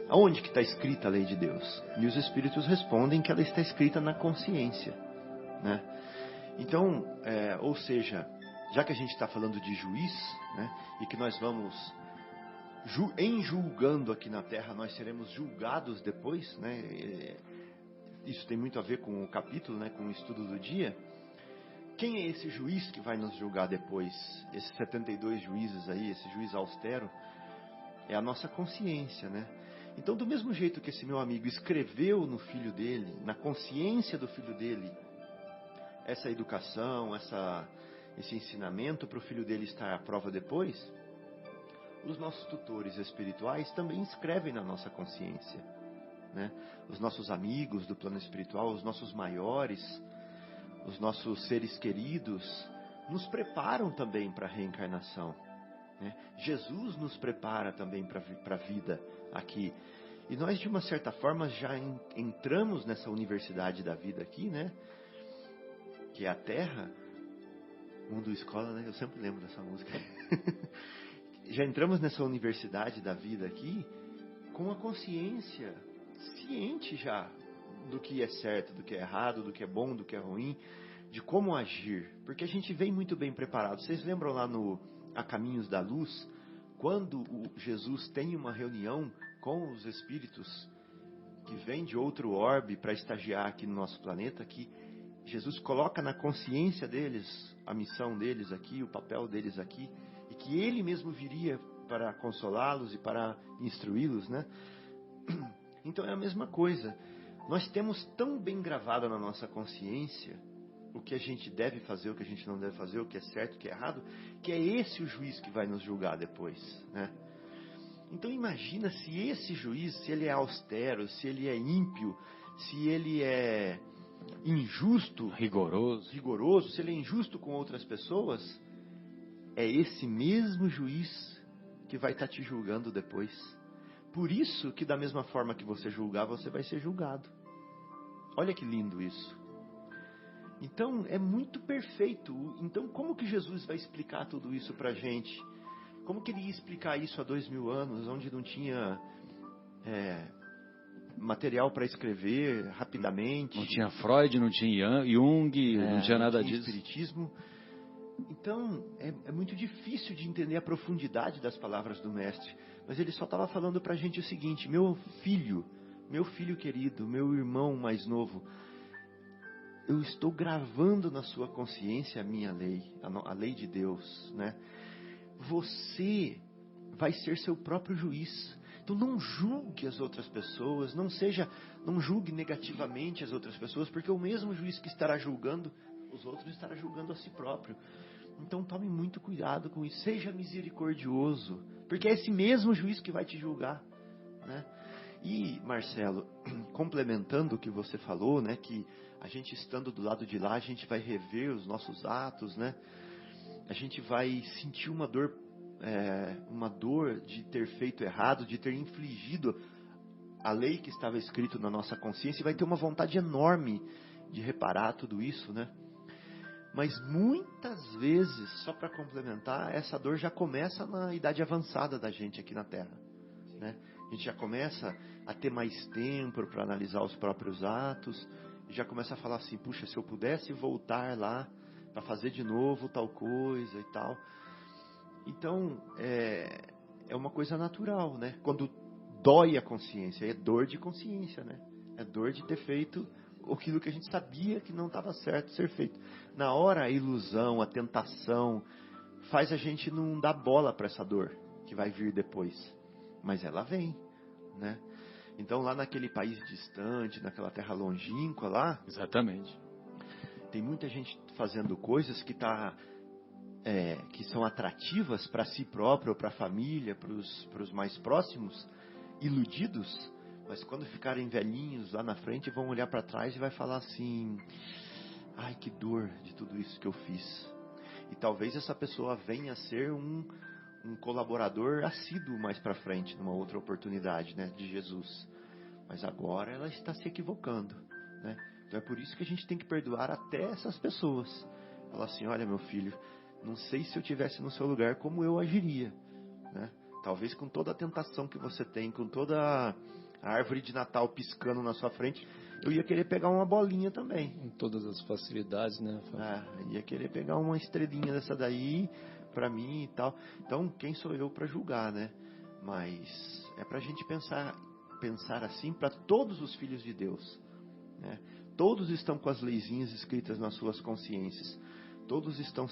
[SPEAKER 5] Aonde que está escrita a lei de Deus? E os Espíritos respondem que ela está escrita na consciência, né? Então, ou seja, já que a gente está falando de juiz, né, e que nós vamos em julgando aqui na Terra, nós seremos julgados depois, né? Isso tem muito a ver com o capítulo, né, com o estudo do dia. Quem é esse juiz que vai nos julgar depois? Esses 72 juízes aí, esse juiz austero, é a nossa consciência, né? Então, do mesmo jeito que esse meu amigo escreveu no filho dele, na consciência do filho dele, essa educação, esse ensinamento para o filho dele estar à prova depois, os nossos tutores espirituais também escrevem na nossa consciência, né? Os nossos amigos do plano espiritual, os nossos maiores, os nossos seres queridos, nos preparam também para a reencarnação, né? Jesus nos prepara também para a vida aqui. E nós, de uma certa forma, já entramos nessa universidade da vida aqui, né? Que é a Terra, Mundo Escola, né? Eu sempre lembro dessa música. Já entramos nessa universidade da vida aqui com a consciência ciente já do que é certo, do que é errado, do que é bom, do que é ruim, de como agir, porque a gente vem muito bem preparado. Vocês lembram lá no A Caminhos da Luz, quando Jesus tem uma reunião com os espíritos que vêm de outro orbe para estagiar aqui no nosso planeta, que Jesus coloca na consciência deles a missão deles aqui, o papel deles aqui, e que ele mesmo viria para consolá-los e para instruí-los, né? Então é a mesma coisa. Nós temos tão bem gravado na nossa consciência o que a gente deve fazer, o que a gente não deve fazer, o que é certo, o que é errado, que é esse o juiz que vai nos julgar depois, né? Então imagina se esse juiz, se ele é austero, se ele é ímpio, se ele é injusto, rigoroso, se ele é injusto com outras pessoas, é esse mesmo juiz que vai estar te julgando depois. Por isso que da mesma forma que você julgar, você vai ser julgado. Olha que lindo isso. Então é muito perfeito. Então como que Jesus vai explicar tudo isso pra gente? Como que ele ia explicar isso há 2000 anos, onde não tinha material para escrever rapidamente?
[SPEAKER 2] Não tinha Freud, não tinha Jung, não tinha nada disso.
[SPEAKER 5] Espiritismo. Então, é muito difícil de entender a profundidade das palavras do Mestre. Mas ele só estava falando para a gente o seguinte: meu filho querido, meu irmão mais novo, eu estou gravando na sua consciência a minha lei, a lei de Deus, né? Você vai ser seu próprio juiz. Então não julgue as outras pessoas, não julgue negativamente as outras pessoas, porque o mesmo juiz que estará julgando os outros estará julgando a si próprio. Então tome muito cuidado com isso, seja misericordioso, porque é esse mesmo juiz que vai te julgar, né? E Marcelo, complementando o que você falou, né, que a gente estando do lado de lá, a gente vai rever os nossos atos, né? A gente vai sentir uma dor de ter feito errado, de ter infligido a lei que estava escrito na nossa consciência, e vai ter uma vontade enorme de reparar tudo isso, né? Mas muitas vezes, só para complementar, essa dor já começa na idade avançada da gente aqui na Terra, né? A gente já começa a ter mais tempo para analisar os próprios atos, e já começa a falar assim, puxa, se eu pudesse voltar lá para fazer de novo tal coisa e tal. Então, é uma coisa natural, né? Quando dói a consciência, é dor de consciência, né? É dor de ter feito aquilo que a gente sabia que não estava certo ser feito. Na hora, a ilusão, a tentação, faz a gente não dar bola para essa dor que vai vir depois. Mas ela vem, né? Então, lá naquele país distante, naquela terra longínqua lá...
[SPEAKER 2] Exatamente.
[SPEAKER 5] Tem muita gente fazendo coisas que são atrativas para si próprio, ou para a família, para os mais próximos, iludidos, mas quando ficarem velhinhos lá na frente, vão olhar para trás e vai falar assim, ai, que dor de tudo isso que eu fiz. E talvez essa pessoa venha a ser um colaborador assíduo mais para frente, numa outra oportunidade, né, de Jesus. Mas agora ela está se equivocando, né? Então é por isso que a gente tem que perdoar até essas pessoas. Falar assim, olha meu filho, não sei se eu tivesse no seu lugar como eu agiria, né? Talvez com toda a tentação que você tem, com toda a árvore de Natal piscando na sua frente, eu ia querer pegar uma bolinha também.
[SPEAKER 4] Com todas as facilidades, né?
[SPEAKER 5] Ia querer pegar uma estrelinha dessa daí para mim e tal. Então, quem sou eu para julgar, né? Mas é pra gente pensar assim para todos os filhos de Deus, né? Todos estão com as leizinhas escritas nas suas consciências. Todos estão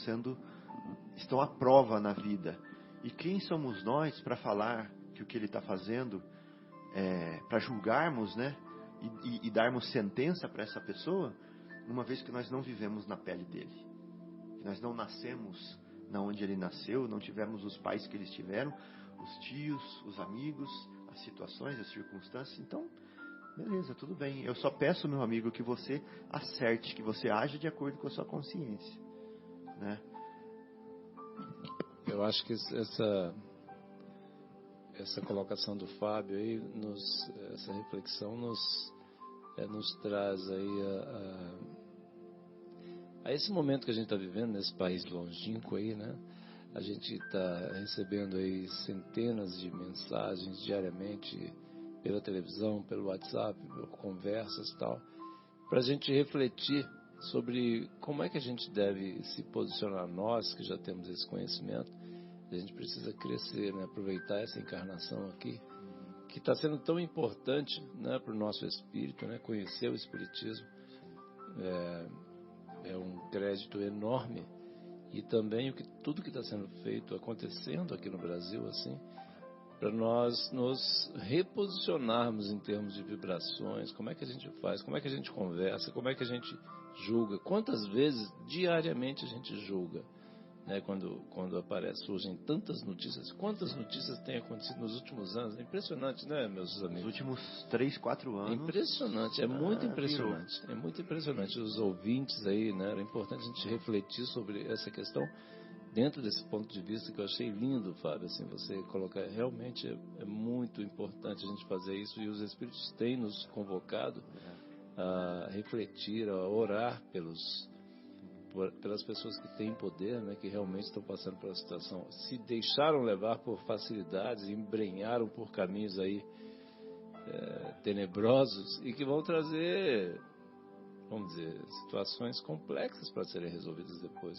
[SPEAKER 5] à prova na vida. E quem somos nós para falar que o que ele está fazendo, para julgarmos, né? E darmos sentença para essa pessoa, uma vez que nós não vivemos na pele dele. Nós não nascemos na onde ele nasceu, não tivemos os pais que eles tiveram, os tios, os amigos, as situações, as circunstâncias. Então, beleza, tudo bem. Eu só peço, meu amigo, que você acerte, que você aja de acordo com a sua consciência, né?
[SPEAKER 4] Eu acho que essa colocação do Fábio aí, essa reflexão nos traz aí a esse momento que a gente está vivendo nesse país longínquo aí, né? A gente está recebendo aí centenas de mensagens diariamente pela televisão, pelo WhatsApp, por conversas e tal, para a gente refletir sobre como é que a gente deve se posicionar, nós que já temos esse conhecimento. A gente precisa crescer, né? Aproveitar essa encarnação aqui, que está sendo tão importante, né, para o nosso espírito, né? Conhecer o espiritismo é um crédito enorme. E também tudo que está sendo feito, acontecendo aqui no Brasil, assim, para nós nos reposicionarmos em termos de vibrações. Como é que a gente faz? Como é que a gente conversa? Como é que a gente julga? Quantas vezes diariamente a gente julga, né? Quando surgem tantas notícias. Quantas notícias têm acontecido nos últimos anos? É impressionante, né, meus amigos?
[SPEAKER 5] Nos últimos 3, 4 anos.
[SPEAKER 4] É impressionante, é muito impressionante. É muito impressionante. Os ouvintes aí, né? Era importante a gente refletir sobre essa questão dentro desse ponto de vista que eu achei lindo, Fábio. Assim, você colocar, realmente é muito importante a gente fazer isso, e os Espíritos têm nos convocado a refletir, a orar pelas pessoas que têm poder, né, que realmente estão passando pela situação, se deixaram levar por facilidades, embrenharam por caminhos aí tenebrosos, e que vão trazer, vamos dizer, situações complexas para serem resolvidas depois.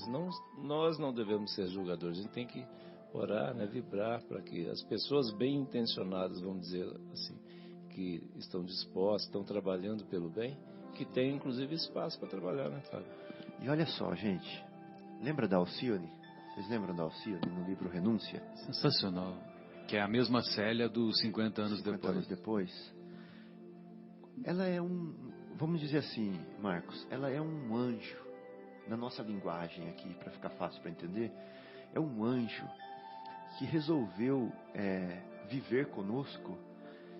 [SPEAKER 4] Nós não devemos ser julgadores, a gente tem que orar, né, vibrar para que as pessoas bem intencionadas, vamos dizer assim, que estão dispostas, estão trabalhando pelo bem, que tenham inclusive espaço para trabalhar, né, Fábio?
[SPEAKER 5] E olha só, gente, lembra da Alcione? Vocês lembram da Alcione no livro Renúncia?
[SPEAKER 2] Sensacional. Que é a mesma Célia dos 50 anos
[SPEAKER 5] 50
[SPEAKER 2] depois.
[SPEAKER 5] anos depois. Ela é vamos dizer assim, Marcos, ela é um anjo, na nossa linguagem aqui, para ficar fácil para entender, é um anjo que resolveu viver conosco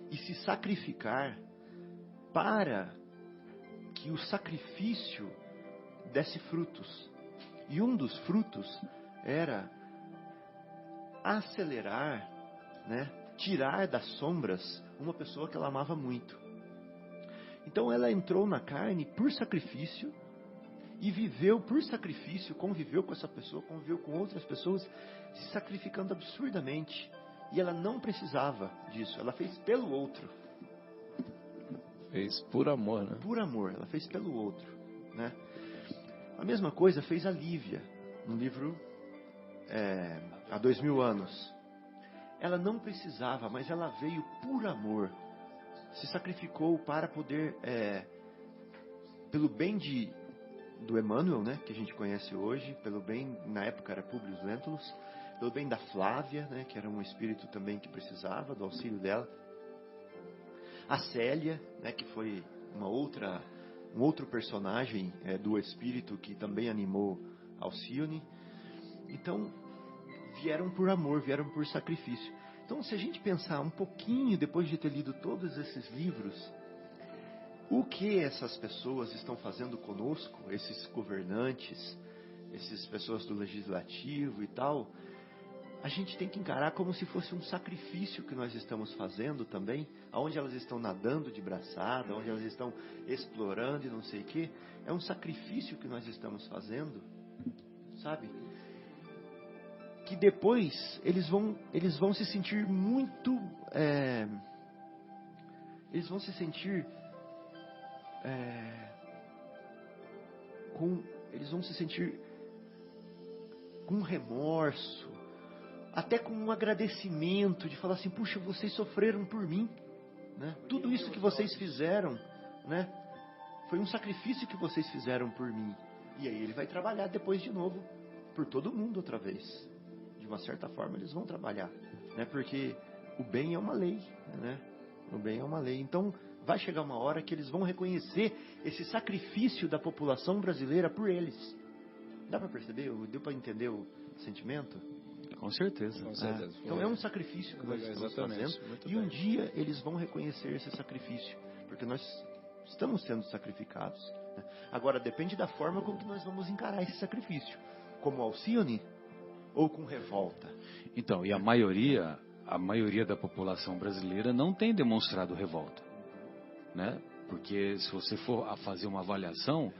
[SPEAKER 5] e se sacrificar para que o sacrifício desse frutos. E um dos frutos era acelerar, né, tirar das sombras uma pessoa que ela amava muito. Então ela entrou na carne por sacrifício e viveu por sacrifício, conviveu com essa pessoa, conviveu com outras pessoas, se sacrificando absurdamente. E ela não precisava disso, ela fez pelo outro.
[SPEAKER 4] Fez por amor, né?
[SPEAKER 5] Por amor, ela fez pelo outro, né? A mesma coisa fez a Lívia, no livro Há 2000 anos. Ela não precisava, mas ela veio por amor. Se sacrificou para poder, pelo bem do Emmanuel, né, que a gente conhece hoje, pelo bem, na época era Públio Lentulus, pelo bem da Flávia, né, que era um espírito também que precisava do auxílio dela. A Célia, né, que foi um outro personagem do espírito que também animou Alcione. Então, vieram por amor, vieram por sacrifício. Então, se a gente pensar um pouquinho, depois de ter lido todos esses livros, o que essas pessoas estão fazendo conosco, esses governantes, essas pessoas do legislativo e tal, a gente tem que encarar como se fosse um sacrifício que nós estamos fazendo também, aonde elas estão nadando de braçada, onde elas estão explorando e não sei o quê. É um sacrifício que nós estamos fazendo, sabe? Que depois eles vão se sentir muito... eles vão se sentir... eles vão se sentir com remorso, até com um agradecimento de falar assim, puxa, vocês sofreram por mim, né? Tudo isso que vocês fizeram, né? Foi um sacrifício que vocês fizeram por mim. E aí ele vai trabalhar depois de novo por todo mundo outra vez. De uma certa forma eles vão trabalhar, né? Porque o bem é uma lei, né? O bem é uma lei. Então vai chegar uma hora que eles vão reconhecer esse sacrifício da população brasileira por eles. Dá para perceber? Deu para entender o sentimento?
[SPEAKER 2] Com certeza.
[SPEAKER 4] Com certeza.
[SPEAKER 5] Então é um sacrifício que nós estamos fazendo. E um dia eles vão reconhecer esse sacrifício. Porque nós estamos sendo sacrificados, né? Agora depende da forma com que nós vamos encarar esse sacrifício. Como Alcione ou com revolta?
[SPEAKER 2] Então, e a maioria da população brasileira não tem demonstrado revolta, né? Porque se você for a fazer uma avaliação,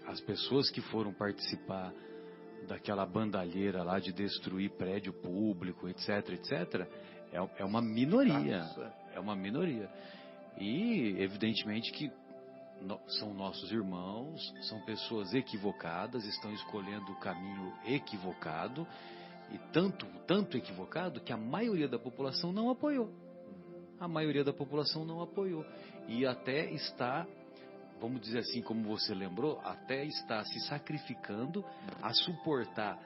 [SPEAKER 2] as pessoas que foram participar daquela bandalheira lá de destruir prédio público, etc, etc, é uma minoria. É uma minoria. E, evidentemente, que são nossos irmãos, são pessoas equivocadas, estão escolhendo o caminho equivocado, e tanto equivocado que a maioria da população não apoiou. A maioria da população não apoiou. E até está, vamos dizer assim, como você lembrou, até está se sacrificando a suportar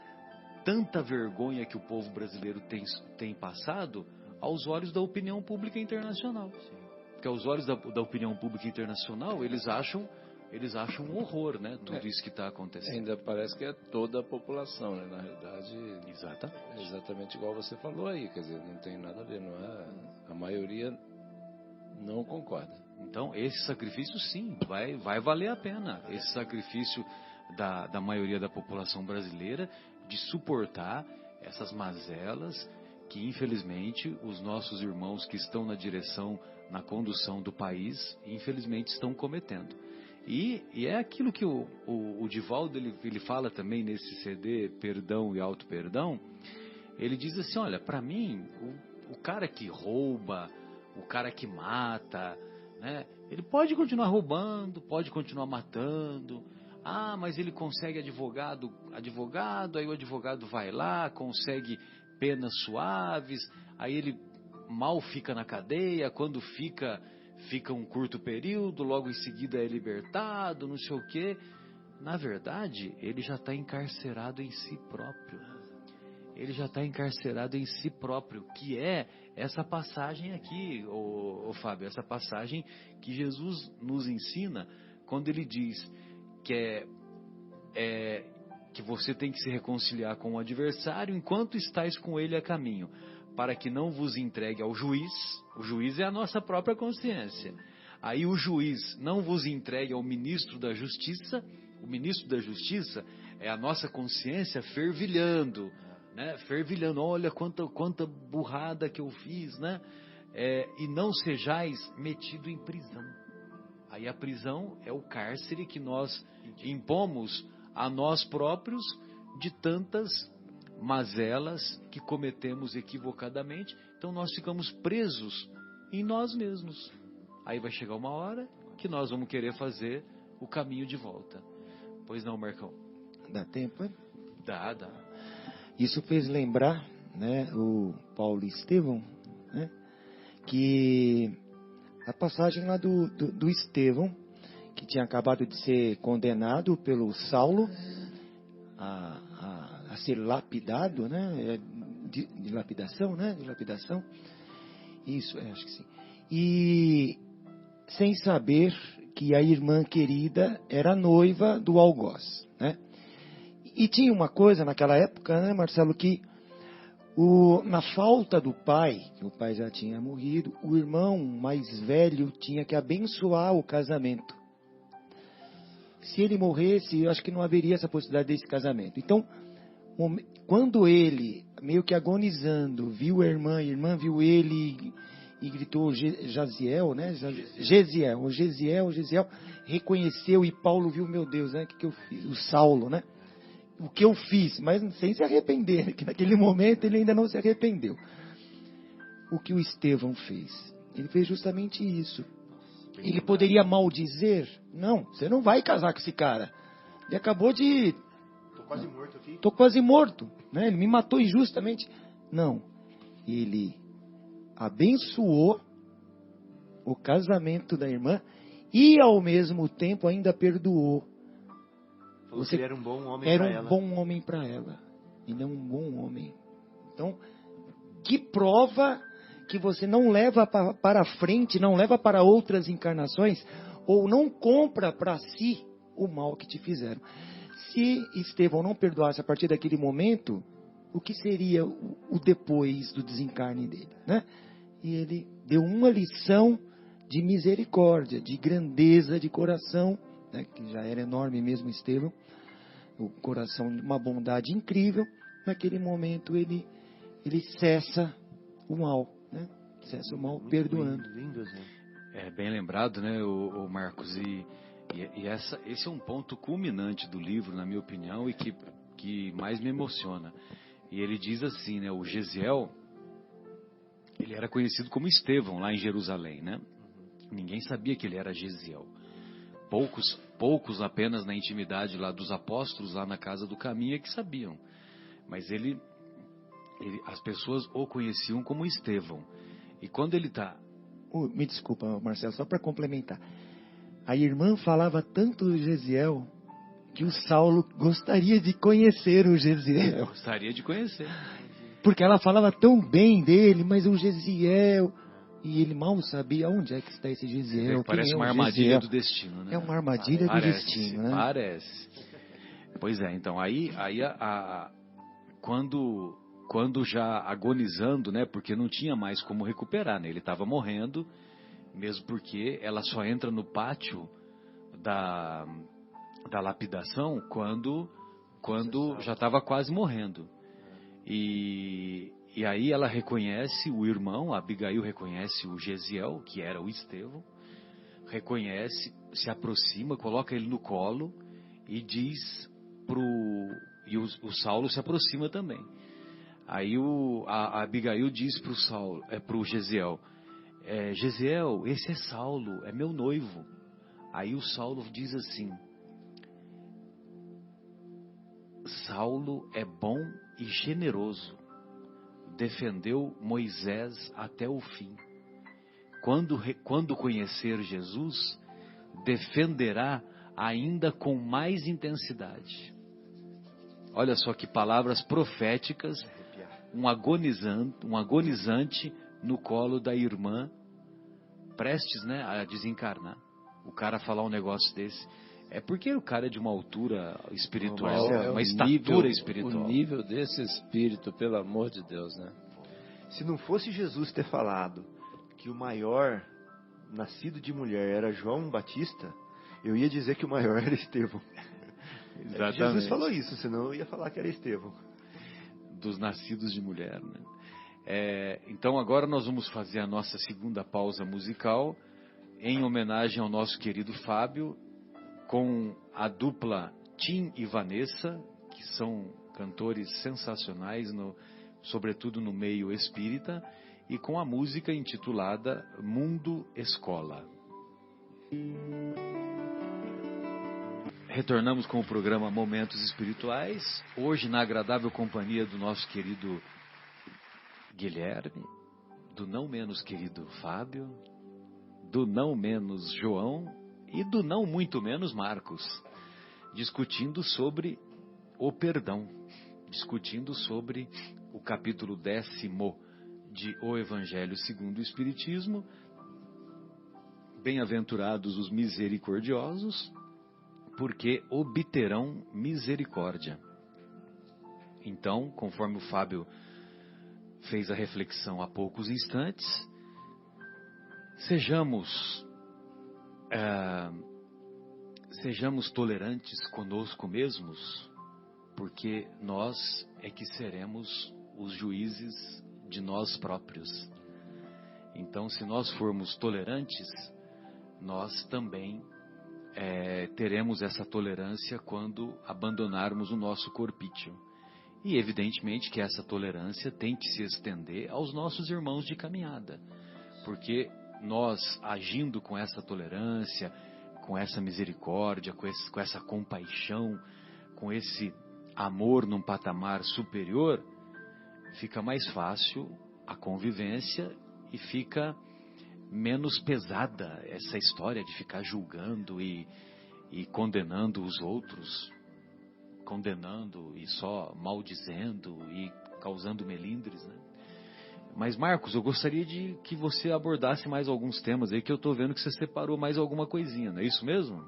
[SPEAKER 2] tanta vergonha que o povo brasileiro tem passado aos olhos da opinião pública internacional. Porque aos olhos da opinião pública internacional, eles acham um horror, né? Tudo isso que está acontecendo.
[SPEAKER 4] Ainda parece que é toda a população, né? Na realidade,
[SPEAKER 2] Exatamente.
[SPEAKER 4] É exatamente igual você falou aí, quer dizer, não tem nada a ver, não é? A maioria não concorda.
[SPEAKER 2] Então, esse sacrifício, sim, vai valer a pena. Esse sacrifício da maioria da população brasileira de suportar essas mazelas que, infelizmente, os nossos irmãos que estão na condução do país, infelizmente, estão cometendo. E é aquilo que o Divaldo ele fala também nesse CD, Perdão e Auto-Perdão. Ele diz assim, olha, para mim, o cara que rouba, o cara que mata, né, ele pode continuar roubando, pode continuar matando. Ah, mas ele consegue advogado, aí o advogado vai lá, consegue penas suaves, aí ele mal fica na cadeia, quando fica um curto período, logo em seguida é libertado, não sei o quê. Na verdade, ele já está encarcerado em si próprio. Ele já está encarcerado em si próprio, que é essa passagem aqui, ô Fábio, essa passagem que Jesus nos ensina quando ele diz que que você tem que se reconciliar com o adversário enquanto estáis com ele a caminho, para que não vos entregue ao juiz. O juiz é a nossa própria consciência. Aí o juiz não vos entregue ao ministro da justiça. O ministro da justiça é a nossa consciência fervilhando, né? Fervilhando, olha quanta burrada que eu fiz, né? E não sejais metido em prisão. Aí a prisão é o cárcere que nós impomos a nós próprios de tantas mazelas que cometemos equivocadamente. Então nós ficamos presos em nós mesmos. aí vai chegar uma hora que nós vamos querer fazer o caminho de volta. Pois não, Marcão?
[SPEAKER 3] Dá tempo, hein?
[SPEAKER 2] Dá.
[SPEAKER 3] Isso fez lembrar, né, o Paulo e Estevão, né, que a passagem lá do Estevão, que tinha acabado de ser condenado pelo Saulo a ser lapidado, né, de lapidação, né, de lapidação, isso, acho que sim, e sem saber que a irmã querida era noiva do algoz, né. E tinha uma coisa naquela época, né, Marcelo, que na falta do pai, que o pai já tinha morrido, o irmão mais velho tinha que abençoar o casamento. Se ele morresse, eu acho que não haveria essa possibilidade desse casamento. Então, quando ele, meio que agonizando, viu a irmã viu ele e gritou Jaziel, né? Gesiel, reconheceu, e Paulo viu, meu Deus, né? O que eu fiz? O Saulo, né? O que eu fiz, mas sem se arrepender, que naquele momento ele ainda não se arrependeu. O que o Estevão fez? Ele fez justamente isso. Ele poderia maldizer? Não, você não vai casar com esse cara. Ele acabou de...
[SPEAKER 5] Tô quase morto aqui.
[SPEAKER 3] Tô quase morto, né? Ele me matou injustamente. Não, ele abençoou o casamento da irmã e ao mesmo tempo ainda perdoou.
[SPEAKER 5] Você era um bom homem
[SPEAKER 3] era
[SPEAKER 5] para
[SPEAKER 3] um
[SPEAKER 5] ela.
[SPEAKER 3] bom homem para ela. Ele é um bom homem. Então, que prova que você não leva para frente, não leva para outras encarnações, ou não compra para si o mal que te fizeram. Se Estevão não perdoasse a partir daquele momento, o que seria o depois do desencarne dele, né? E ele deu uma lição de misericórdia, de grandeza de coração, né? Que já era enorme mesmo Estevão, o coração de uma bondade incrível. Naquele momento ele cessa o mal, né? Cessa o mal perdoando.
[SPEAKER 5] Lindo exemplo.
[SPEAKER 2] É bem lembrado, né, o Marcos, e esse é um ponto culminante do livro, na minha opinião, e que mais me emociona. E ele diz assim, né, o Gesiel, ele era conhecido como Estevão lá em Jerusalém, né? Ninguém sabia que ele era Gesiel. Poucos apenas na intimidade lá dos apóstolos, lá na casa do caminho, é que sabiam. Mas as pessoas o conheciam como Estevão. E quando ele está...
[SPEAKER 3] Me desculpa, Marcelo, só para complementar. A irmã falava tanto do Gesiel que o Saulo gostaria de conhecer o Gesiel.
[SPEAKER 2] Gostaria de conhecer.
[SPEAKER 3] Porque ela falava tão bem dele, mas o Gesiel... E ele mal sabia onde é que está esse Gesiel.
[SPEAKER 2] Parece uma armadilha do destino, né?
[SPEAKER 3] É uma armadilha do destino, né?
[SPEAKER 2] Parece. Pois é, então, aí quando já agonizando, né? Porque não tinha mais como recuperar, né? Ele estava morrendo, mesmo porque ela só entra no pátio da lapidação quando já estava quase morrendo. E aí ela reconhece o irmão, a Abigail reconhece o Gesiel, que era o Estevão, reconhece, se aproxima, coloca ele no colo e diz e o Saulo se aproxima também. Aí a Abigail diz pro Gesiel, Gesiel, esse é Saulo, é meu noivo. Aí o Saulo diz assim, Saulo é bom e generoso, defendeu Moisés até o fim. Quando conhecer Jesus, defenderá ainda com mais intensidade. Olha só que palavras proféticas, um agonizante no colo da irmã, prestes, né, a desencarnar. O cara falar um negócio desse, é porque o cara é de uma altura espiritual, uma estatura espiritual.
[SPEAKER 4] O nível desse espírito, pelo amor de Deus, né?
[SPEAKER 5] Se não fosse Jesus ter falado que o maior nascido de mulher era João Batista, eu ia dizer que o maior era Estevão.
[SPEAKER 2] Exatamente.
[SPEAKER 5] Jesus falou isso, senão eu ia falar que era Estevão.
[SPEAKER 2] Dos nascidos de mulher, né? Então agora nós vamos fazer a nossa segunda pausa musical em homenagem ao nosso querido Fábio, com a dupla Tim e Vanessa, que são cantores sensacionais, sobretudo no meio espírita, e com a música intitulada Mundo Escola. Retornamos com o programa Momentos Espirituais, hoje na agradável companhia do nosso querido Guilherme, do não menos querido Fábio, do não menos João e do não muito menos Marcos, discutindo sobre o perdão, discutindo sobre o capítulo 10º de O Evangelho segundo o Espiritismo, bem-aventurados os misericordiosos, porque obterão misericórdia. Então, conforme o Fábio fez a reflexão há poucos instantes, sejamos tolerantes conosco mesmos, porque nós é que seremos os juízes de nós próprios. Então, se nós formos tolerantes, nós também teremos essa tolerância quando abandonarmos o nosso corpício. E evidentemente que essa tolerância tem que se estender aos nossos irmãos de caminhada, porque nós, agindo com essa tolerância, com essa misericórdia, com essa compaixão, com esse amor num patamar superior, fica mais fácil a convivência e fica menos pesada essa história de ficar julgando e condenando os outros, condenando e só maldizendo e causando melindres, né? Mas Marcos, eu gostaria de que você abordasse mais alguns temas aí, que eu estou vendo que você separou mais alguma coisinha, não é isso mesmo?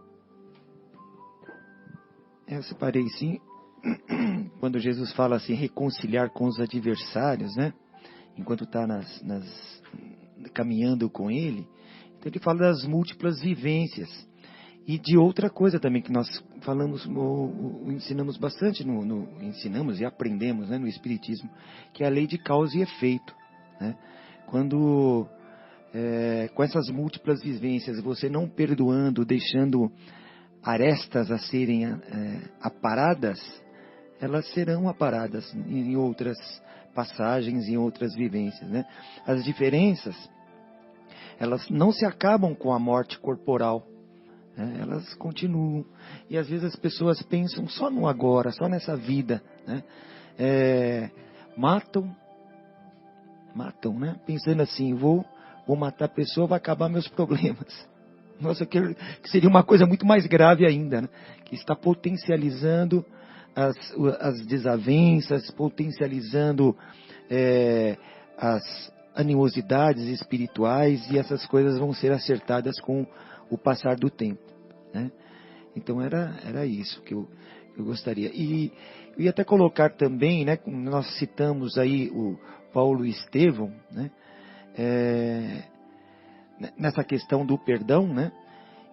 [SPEAKER 3] Eu separei sim, quando Jesus fala assim, reconciliar com os adversários, né? Enquanto está caminhando com ele, então ele fala das múltiplas vivências e de outra coisa também que nós falamos, ensinamos bastante, ensinamos e aprendemos, né, no Espiritismo, que é a lei de causa e efeito, né? Quando com essas múltiplas vivências, você não perdoando, deixando arestas a serem aparadas, elas serão aparadas em outras passagens, em outras vivências, né? As diferenças, elas não se acabam com a morte corporal, né? Elas continuam. E às vezes as pessoas pensam só no agora, só nessa vida, né? Matam, né? Pensando assim, vou matar a pessoa, vai acabar meus problemas. Nossa, que seria uma coisa muito mais grave ainda, né? Que está potencializando as desavenças, potencializando as animosidades espirituais, e essas coisas vão ser acertadas com o passar do tempo, né? Então era isso que eu gostaria. E eu ia até colocar também, né, nós citamos aí o Paulo e Estevão, né, nessa questão do perdão, né?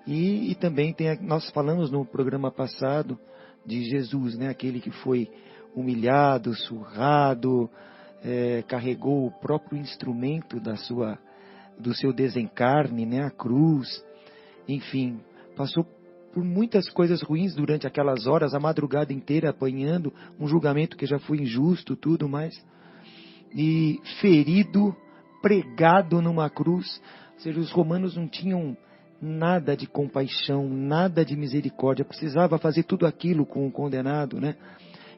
[SPEAKER 3] E também nós falamos no programa passado de Jesus, né? Aquele que foi humilhado, surrado, carregou o próprio instrumento do seu desencarne, né? A cruz, enfim, passou por muitas coisas ruins durante aquelas horas, a madrugada inteira apanhando, um julgamento que já foi injusto, tudo mais, e ferido, pregado numa cruz. Ou seja, os romanos não tinham nada de compaixão, nada de misericórdia, precisava fazer tudo aquilo com o condenado, né?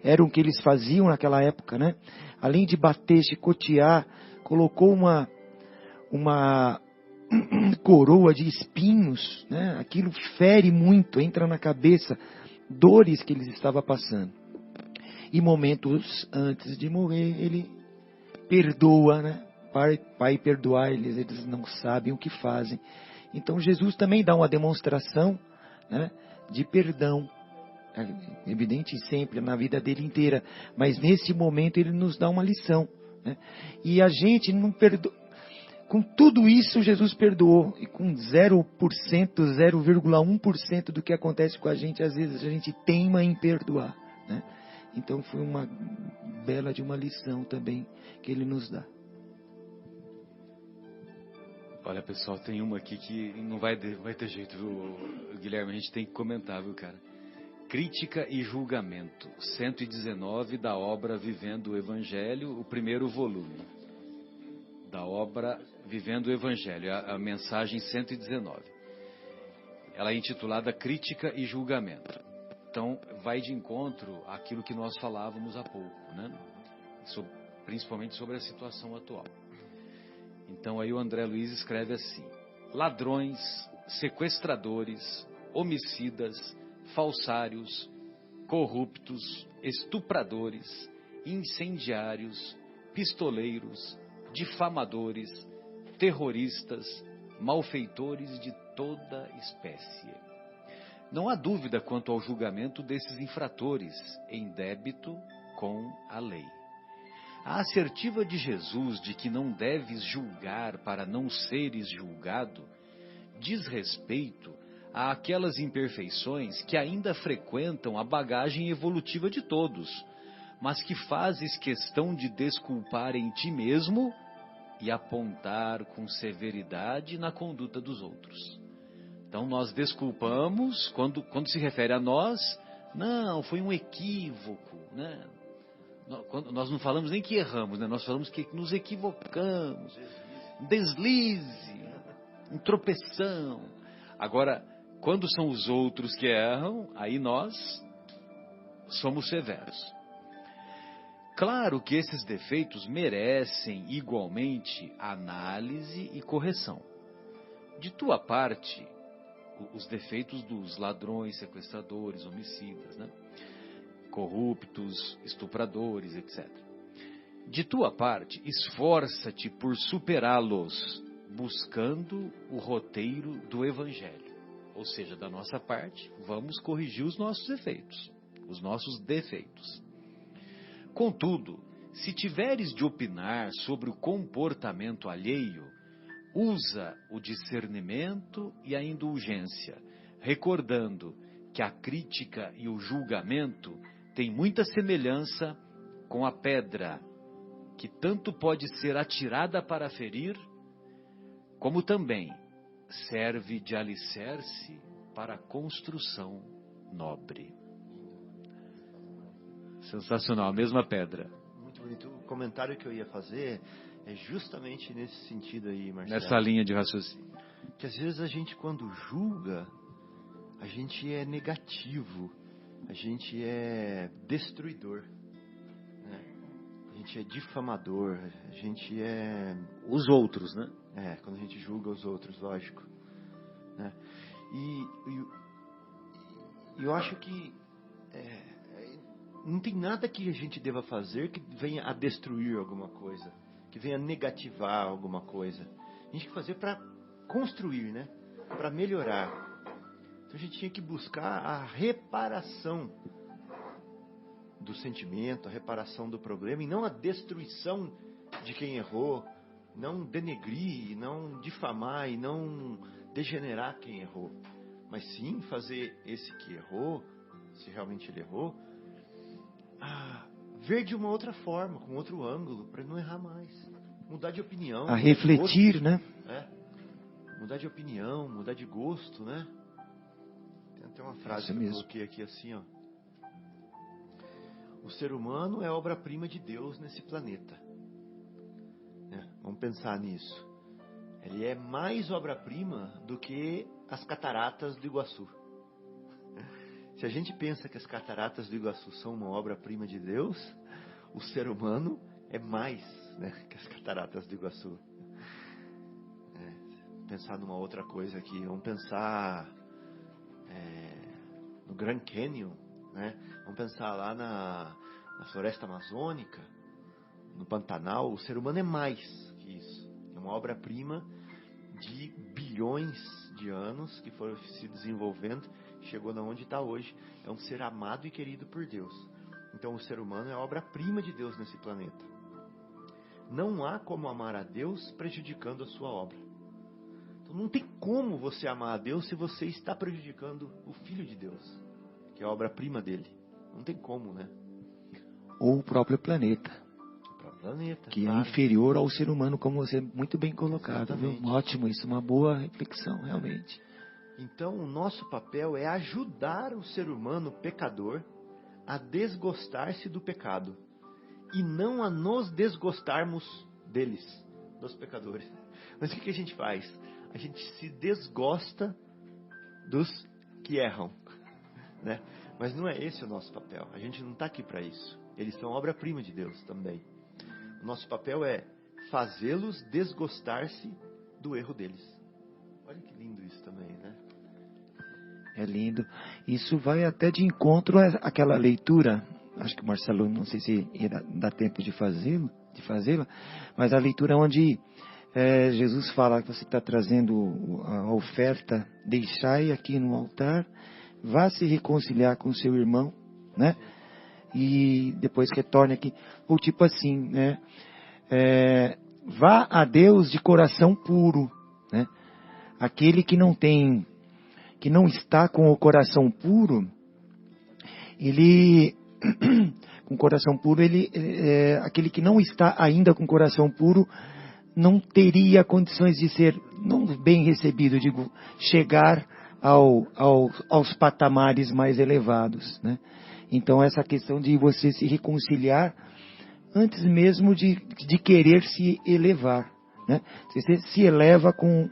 [SPEAKER 3] Era o que eles faziam naquela época, né? Além de bater, chicotear, colocou uma coroa de espinhos, né? Aquilo fere muito, entra na cabeça, dores que eles estavam passando. E momentos antes de morrer, ele perdoa, né? Pai, perdoar eles não sabem o que fazem. Então Jesus também dá uma demonstração, né, de perdão, evidente sempre na vida dele inteira, mas nesse momento ele nos dá uma lição, né? E a gente não perdoa. Com tudo isso Jesus perdoou, e com 0%, 0,1% do que acontece com a gente, às vezes a gente teima em perdoar, né? Então foi uma bela de uma lição também que ele nos dá.
[SPEAKER 2] Olha, pessoal, tem uma aqui que não vai ter jeito, viu, Guilherme? A gente tem que comentar, viu, cara? Crítica e Julgamento, 119 da obra Vivendo o Evangelho, o primeiro volume da obra Vivendo o Evangelho, a mensagem 119. ela é intitulada Crítica e Julgamento. Então, vai de encontro àquilo que nós falávamos há pouco, né? Principalmente sobre a situação atual. Então, aí o André Luiz escreve assim: ladrões, sequestradores, homicidas, falsários, corruptos, estupradores, incendiários, pistoleiros, difamadores, terroristas, malfeitores de toda espécie. Não há dúvida quanto ao julgamento desses infratores em débito com a lei. A assertiva de Jesus de que não deves julgar para não seres julgado diz respeito àquelas imperfeições que ainda frequentam a bagagem evolutiva de todos, mas que fazes questão de desculpar em ti mesmo e apontar com severidade na conduta dos outros. Então nós desculpamos, quando se refere a nós, não, foi um equívoco, né? Nós não falamos nem que erramos, né? Nós falamos que nos equivocamos, deslize, um tropeção. Agora, quando são os outros que erram, aí nós somos severos. Claro que esses defeitos merecem igualmente análise e correção. De tua parte, os defeitos dos ladrões, sequestradores, homicidas, né? Corruptos, estupradores, etc. De tua parte, esforça-te por superá-los, buscando o roteiro do Evangelho. Ou seja, da nossa parte, vamos corrigir os nossos defeitos, os nossos defeitos. Contudo, se tiveres de opinar sobre o comportamento alheio, usa o discernimento e a indulgência, recordando que a crítica e o julgamento têm muita semelhança com a pedra, que tanto pode ser atirada para ferir, como também serve de alicerce para a construção nobre. Sensacional, a mesma pedra.
[SPEAKER 5] Muito bonito. O comentário que eu ia fazer é justamente nesse sentido aí, Marcelo.
[SPEAKER 2] Nessa linha de raciocínio.
[SPEAKER 5] Que às vezes a gente, quando julga, a gente é negativo, a gente é destruidor, né? A gente é difamador, a gente é...
[SPEAKER 2] Os outros, né?
[SPEAKER 5] Quando a gente julga os outros, lógico, né? E eu acho que não tem nada que a gente deva fazer que venha a destruir alguma coisa, que venha a negativar alguma coisa. A gente tem que fazer para construir, né? Para melhorar. Então a gente tinha que buscar a reparação do sentimento, a reparação do problema, e não a destruição de quem errou, não denegrir, não difamar e não degenerar quem errou, mas sim fazer esse que errou, se realmente ele errou, ver de uma outra forma, com outro ângulo, para não errar mais, mudar de opinião,
[SPEAKER 3] a refletir,
[SPEAKER 5] gosto,
[SPEAKER 3] né?
[SPEAKER 5] Mudar de opinião, mudar de gosto, né? Tem até uma frase que eu coloquei aqui assim, ó: o ser humano é a obra-prima de Deus nesse planeta. Vamos pensar nisso. Ele é mais obra-prima do que as cataratas do Iguaçu. Se a gente pensa que as cataratas do Iguaçu são uma obra-prima de Deus, o ser humano é mais, né, que as cataratas do Iguaçu. Pensar numa outra coisa aqui. Vamos pensar no Grand Canyon, né? Vamos pensar lá na floresta amazônica, no Pantanal. O ser humano é mais que isso. É uma obra-prima de bilhões de anos que foram se desenvolvendo, chegou na onde está hoje. É um ser amado e querido por Deus. Então o ser humano é a obra-prima de Deus nesse planeta. Não há como amar a Deus prejudicando a sua obra. Então não tem como você amar a Deus se você está prejudicando o Filho de Deus, que é a obra-prima dele. Não tem como, né?
[SPEAKER 3] Ou o próprio planeta. Que claro, é inferior ao ser humano, como você muito bem colocado. Viu? Ótimo, isso é uma boa reflexão, realmente.
[SPEAKER 5] Então, o nosso papel é ajudar o ser humano pecador a desgostar-se do pecado e não a nos desgostarmos deles, dos pecadores. Mas o que a gente faz? A gente se desgosta dos que erram, né? Mas não é esse o nosso papel. A gente não está aqui para isso. Eles são obra-prima de Deus também. O nosso papel é fazê-los desgostar-se do erro deles. Olha que lindo isso também, né?
[SPEAKER 3] É lindo. Isso vai até de encontro àquela leitura. Acho que o Marcelo, não sei se ia dar tempo de fazê-la, mas a leitura onde Jesus fala que você está trazendo a oferta, deixai aqui no altar, vá se reconciliar com seu irmão, né? E depois retorne aqui. Ou tipo assim, né? Vá a Deus de coração puro, né? Aquele que não está com o coração puro, ele com o coração puro, aquele que não está ainda com o coração puro, não teria condições de ser não bem recebido, digo, chegar aos patamares mais elevados, né? Então essa questão de você se reconciliar antes mesmo de querer se elevar, né? Você se eleva com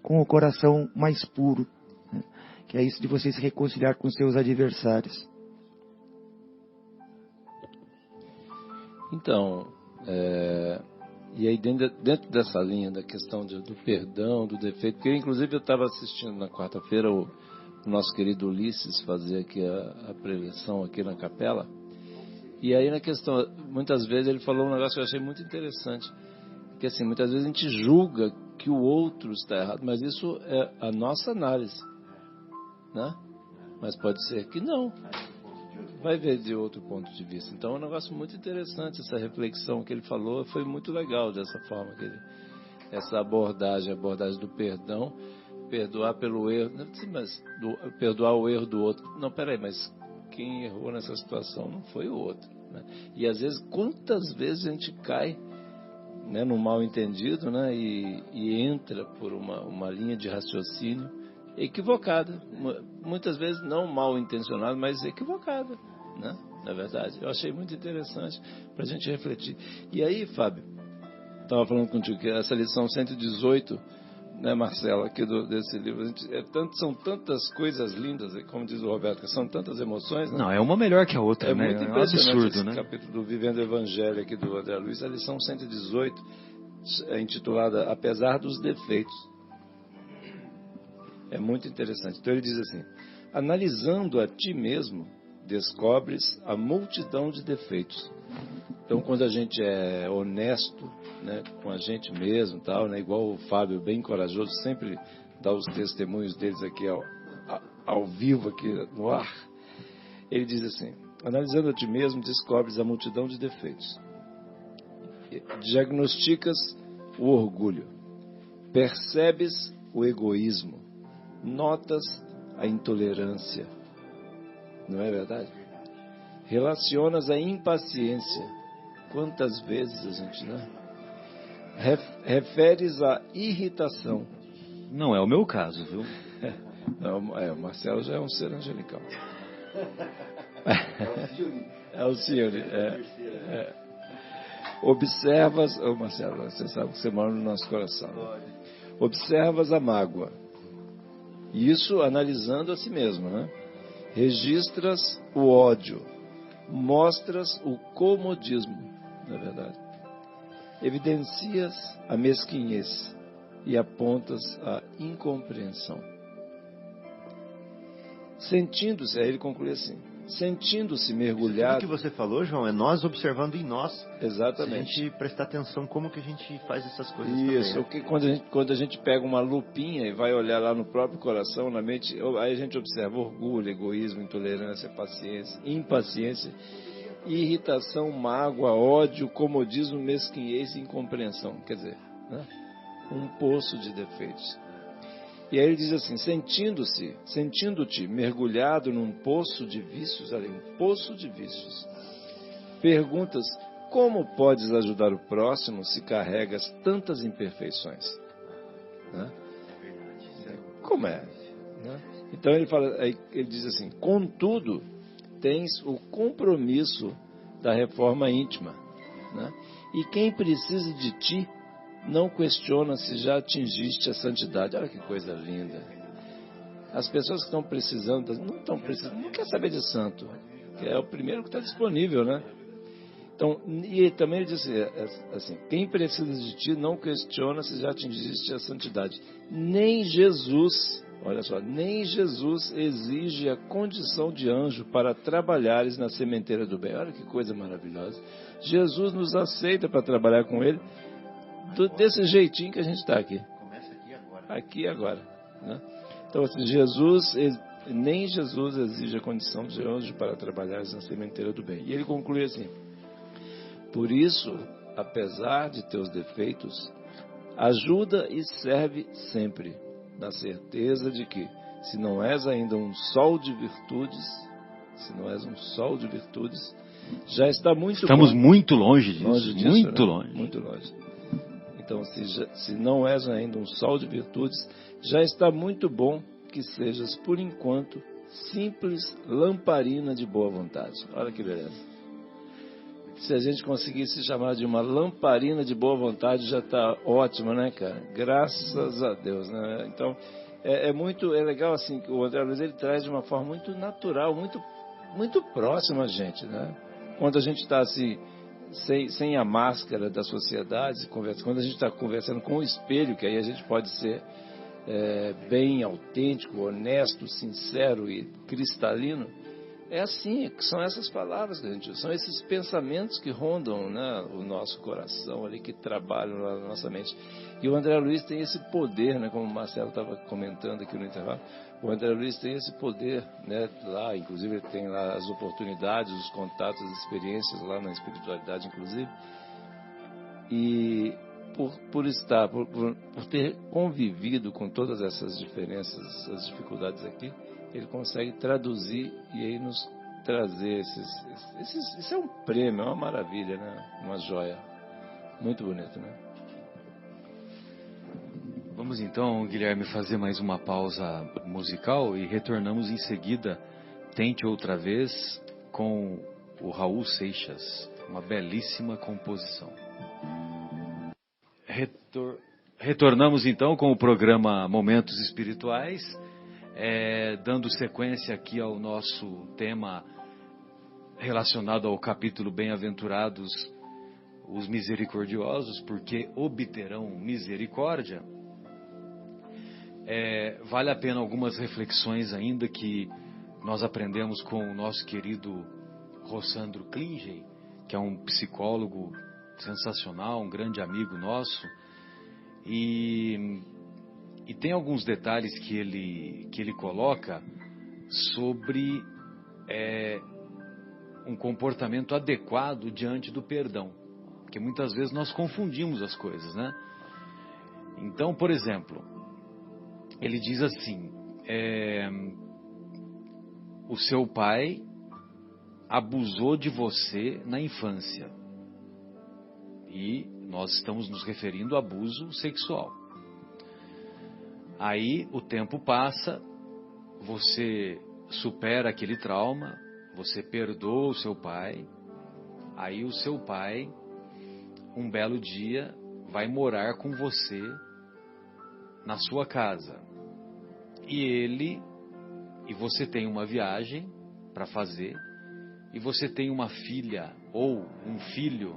[SPEAKER 3] o coração mais puro, né? Que é isso de você se reconciliar com seus adversários.
[SPEAKER 4] Então, e aí dentro dessa linha da questão do perdão, do defeito, porque inclusive eu estava assistindo na quarta-feira o nosso querido Ulisses fazer aqui a preleção aqui na capela, e aí na questão, muitas vezes ele falou um negócio que eu achei muito interessante, que assim, muitas vezes a gente julga que o outro está errado, mas isso é a nossa análise, né? Mas pode ser que não. Vai ver de outro ponto de vista. Então é um negócio muito interessante, essa reflexão que ele falou, foi muito legal dessa forma, essa abordagem do perdão, perdoar pelo erro, mas perdoar o erro do outro. Não, peraí, mas quem errou nessa situação não foi o outro, né? E às vezes, quantas vezes a gente cai, né, no mal entendido, né, e entra por uma linha de raciocínio equivocada, muitas vezes não mal intencionada, mas equivocada, né? Na verdade, eu achei muito interessante para a gente refletir. E aí, Fábio, estava falando contigo que essa lição 118, né, Marcelo, aqui desse livro, são tantas coisas lindas, como diz o Roberto, são tantas emoções, né?
[SPEAKER 2] Não, é uma melhor que a outra, né?
[SPEAKER 4] Muito
[SPEAKER 2] É um
[SPEAKER 4] impressionante
[SPEAKER 2] absurdo,
[SPEAKER 4] esse
[SPEAKER 2] né?
[SPEAKER 4] capítulo do Vivendo o Evangelho aqui do André Luiz, a lição 118, é intitulada Apesar dos Defeitos. É muito interessante. Então ele diz assim: analisando a ti mesmo, descobres a multidão de defeitos. Então quando a gente é honesto, né, com a gente mesmo, tal, né, igual o Fábio, bem corajoso, sempre dá os testemunhos deles aqui ao vivo, aqui no ar. Ele diz assim: analisando a ti mesmo, descobres a multidão de defeitos. Diagnosticas o orgulho. Percebes o egoísmo. Notas a intolerância. Não é verdade? Relacionas a impaciência. Quantas vezes a gente, né? Referes a irritação.
[SPEAKER 2] Não é o meu caso, viu?
[SPEAKER 4] O Marcelo já é um ser angelical. É o senhor. Observas, Marcelo, você sabe que você mora no nosso coração. Observas a mágoa. Isso analisando a si mesmo, né? Registras o ódio. Mostras o comodismo, não é verdade? Evidencias a mesquinhez e apontas a incompreensão. Sentindo-se, aí ele conclui assim: sentindo-se mergulhado.
[SPEAKER 5] Tudo que você falou, João, é nós observando em nós.
[SPEAKER 4] Exatamente.
[SPEAKER 5] Se a gente prestar atenção como que a gente faz essas coisas.
[SPEAKER 4] Isso,
[SPEAKER 5] também, né?
[SPEAKER 4] que quando a gente pega uma lupinha e vai olhar lá no próprio coração, na mente, aí a gente observa orgulho, egoísmo, intolerância, paciência, impaciência, irritação, mágoa, ódio, comodismo, mesquinhez e incompreensão. Quer dizer, né? Um poço de defeitos. E aí ele diz assim: sentindo-te mergulhado num poço de vícios, ali, um poço de vícios, perguntas: como podes ajudar o próximo se carregas tantas imperfeições? Né? Como é? Né? Então ele diz assim: contudo, tens o compromisso da reforma íntima, né? E quem precisa de ti não questiona se já atingiste a santidade. Olha que coisa linda. As pessoas que estão precisando, não quer saber de santo, que é o primeiro que está disponível, né? Então, e também ele disse assim, quem precisa de ti não questiona se já atingiste a santidade. Nem Jesus, olha só, nem Jesus exige a condição de anjo para trabalhares na sementeira do bem. Olha que coisa maravilhosa. Jesus nos aceita para trabalhar com ele desse jeitinho que a gente está aqui.
[SPEAKER 5] Começa aqui agora.
[SPEAKER 4] Aqui e agora, né? Então, assim, nem Jesus exige a condição de anjo para trabalhares na sementeira do bem. E ele conclui assim, por isso, apesar de teus defeitos, ajuda e serve sempre, na certeza de que, se não és ainda um sol de virtudes, já está muito
[SPEAKER 2] Estamos
[SPEAKER 4] bom.
[SPEAKER 2] muito longe disso,
[SPEAKER 4] Longe
[SPEAKER 2] muito
[SPEAKER 4] né?
[SPEAKER 2] longe.
[SPEAKER 4] Muito longe. Então, se não és ainda um sol de virtudes, já está muito bom que sejas, por enquanto, simples lamparina de boa vontade. Olha que beleza. Se a gente conseguir se chamar de uma lamparina de boa vontade, já está ótimo, né, cara? Graças a Deus, né? Então, é legal assim que o André Luiz ele traz de uma forma muito natural, muito próxima a gente, né? Quando a gente está assim, sem a máscara da sociedade, quando a gente está conversando com o espelho, que aí a gente pode ser bem autêntico, honesto, sincero e cristalino, é assim, são essas palavras que a gente usa, são esses pensamentos que rondam, né, o nosso coração ali, que trabalham na nossa mente. E o André Luiz tem esse poder, né, como o Marcelo estava comentando aqui no intervalo, o André Luiz tem esse poder, né, lá, inclusive ele tem lá as oportunidades, os contatos, as experiências lá na espiritualidade, inclusive, e por ter convivido com todas essas diferenças, as dificuldades aqui, ele consegue traduzir e aí nos trazer isso é um prêmio, é uma maravilha, né? Uma joia. Muito bonito, né?
[SPEAKER 2] Vamos então, Guilherme, fazer mais uma pausa musical e retornamos em seguida, Tente Outra Vez, com o Raul Seixas, uma belíssima composição. Retornamos então com o programa Momentos Espirituais, dando sequência aqui ao nosso tema relacionado ao capítulo Bem-aventurados os misericordiosos, porque obterão misericórdia. Vale a pena algumas reflexões ainda que nós aprendemos com o nosso querido Rossandro Klingen, que é um psicólogo sensacional, um grande amigo nosso, e tem alguns detalhes que ele coloca sobre um comportamento adequado diante do perdão, porque muitas vezes nós confundimos as coisas, né? Então, por exemplo, ele diz assim, o seu pai abusou de você na infância, e nós estamos nos referindo ao abuso sexual. Aí o tempo passa, você supera aquele trauma, você perdoa o seu pai, aí o seu pai, um belo dia, vai morar com você na sua casa. E você tem uma viagem para fazer, e você tem uma filha ou um filho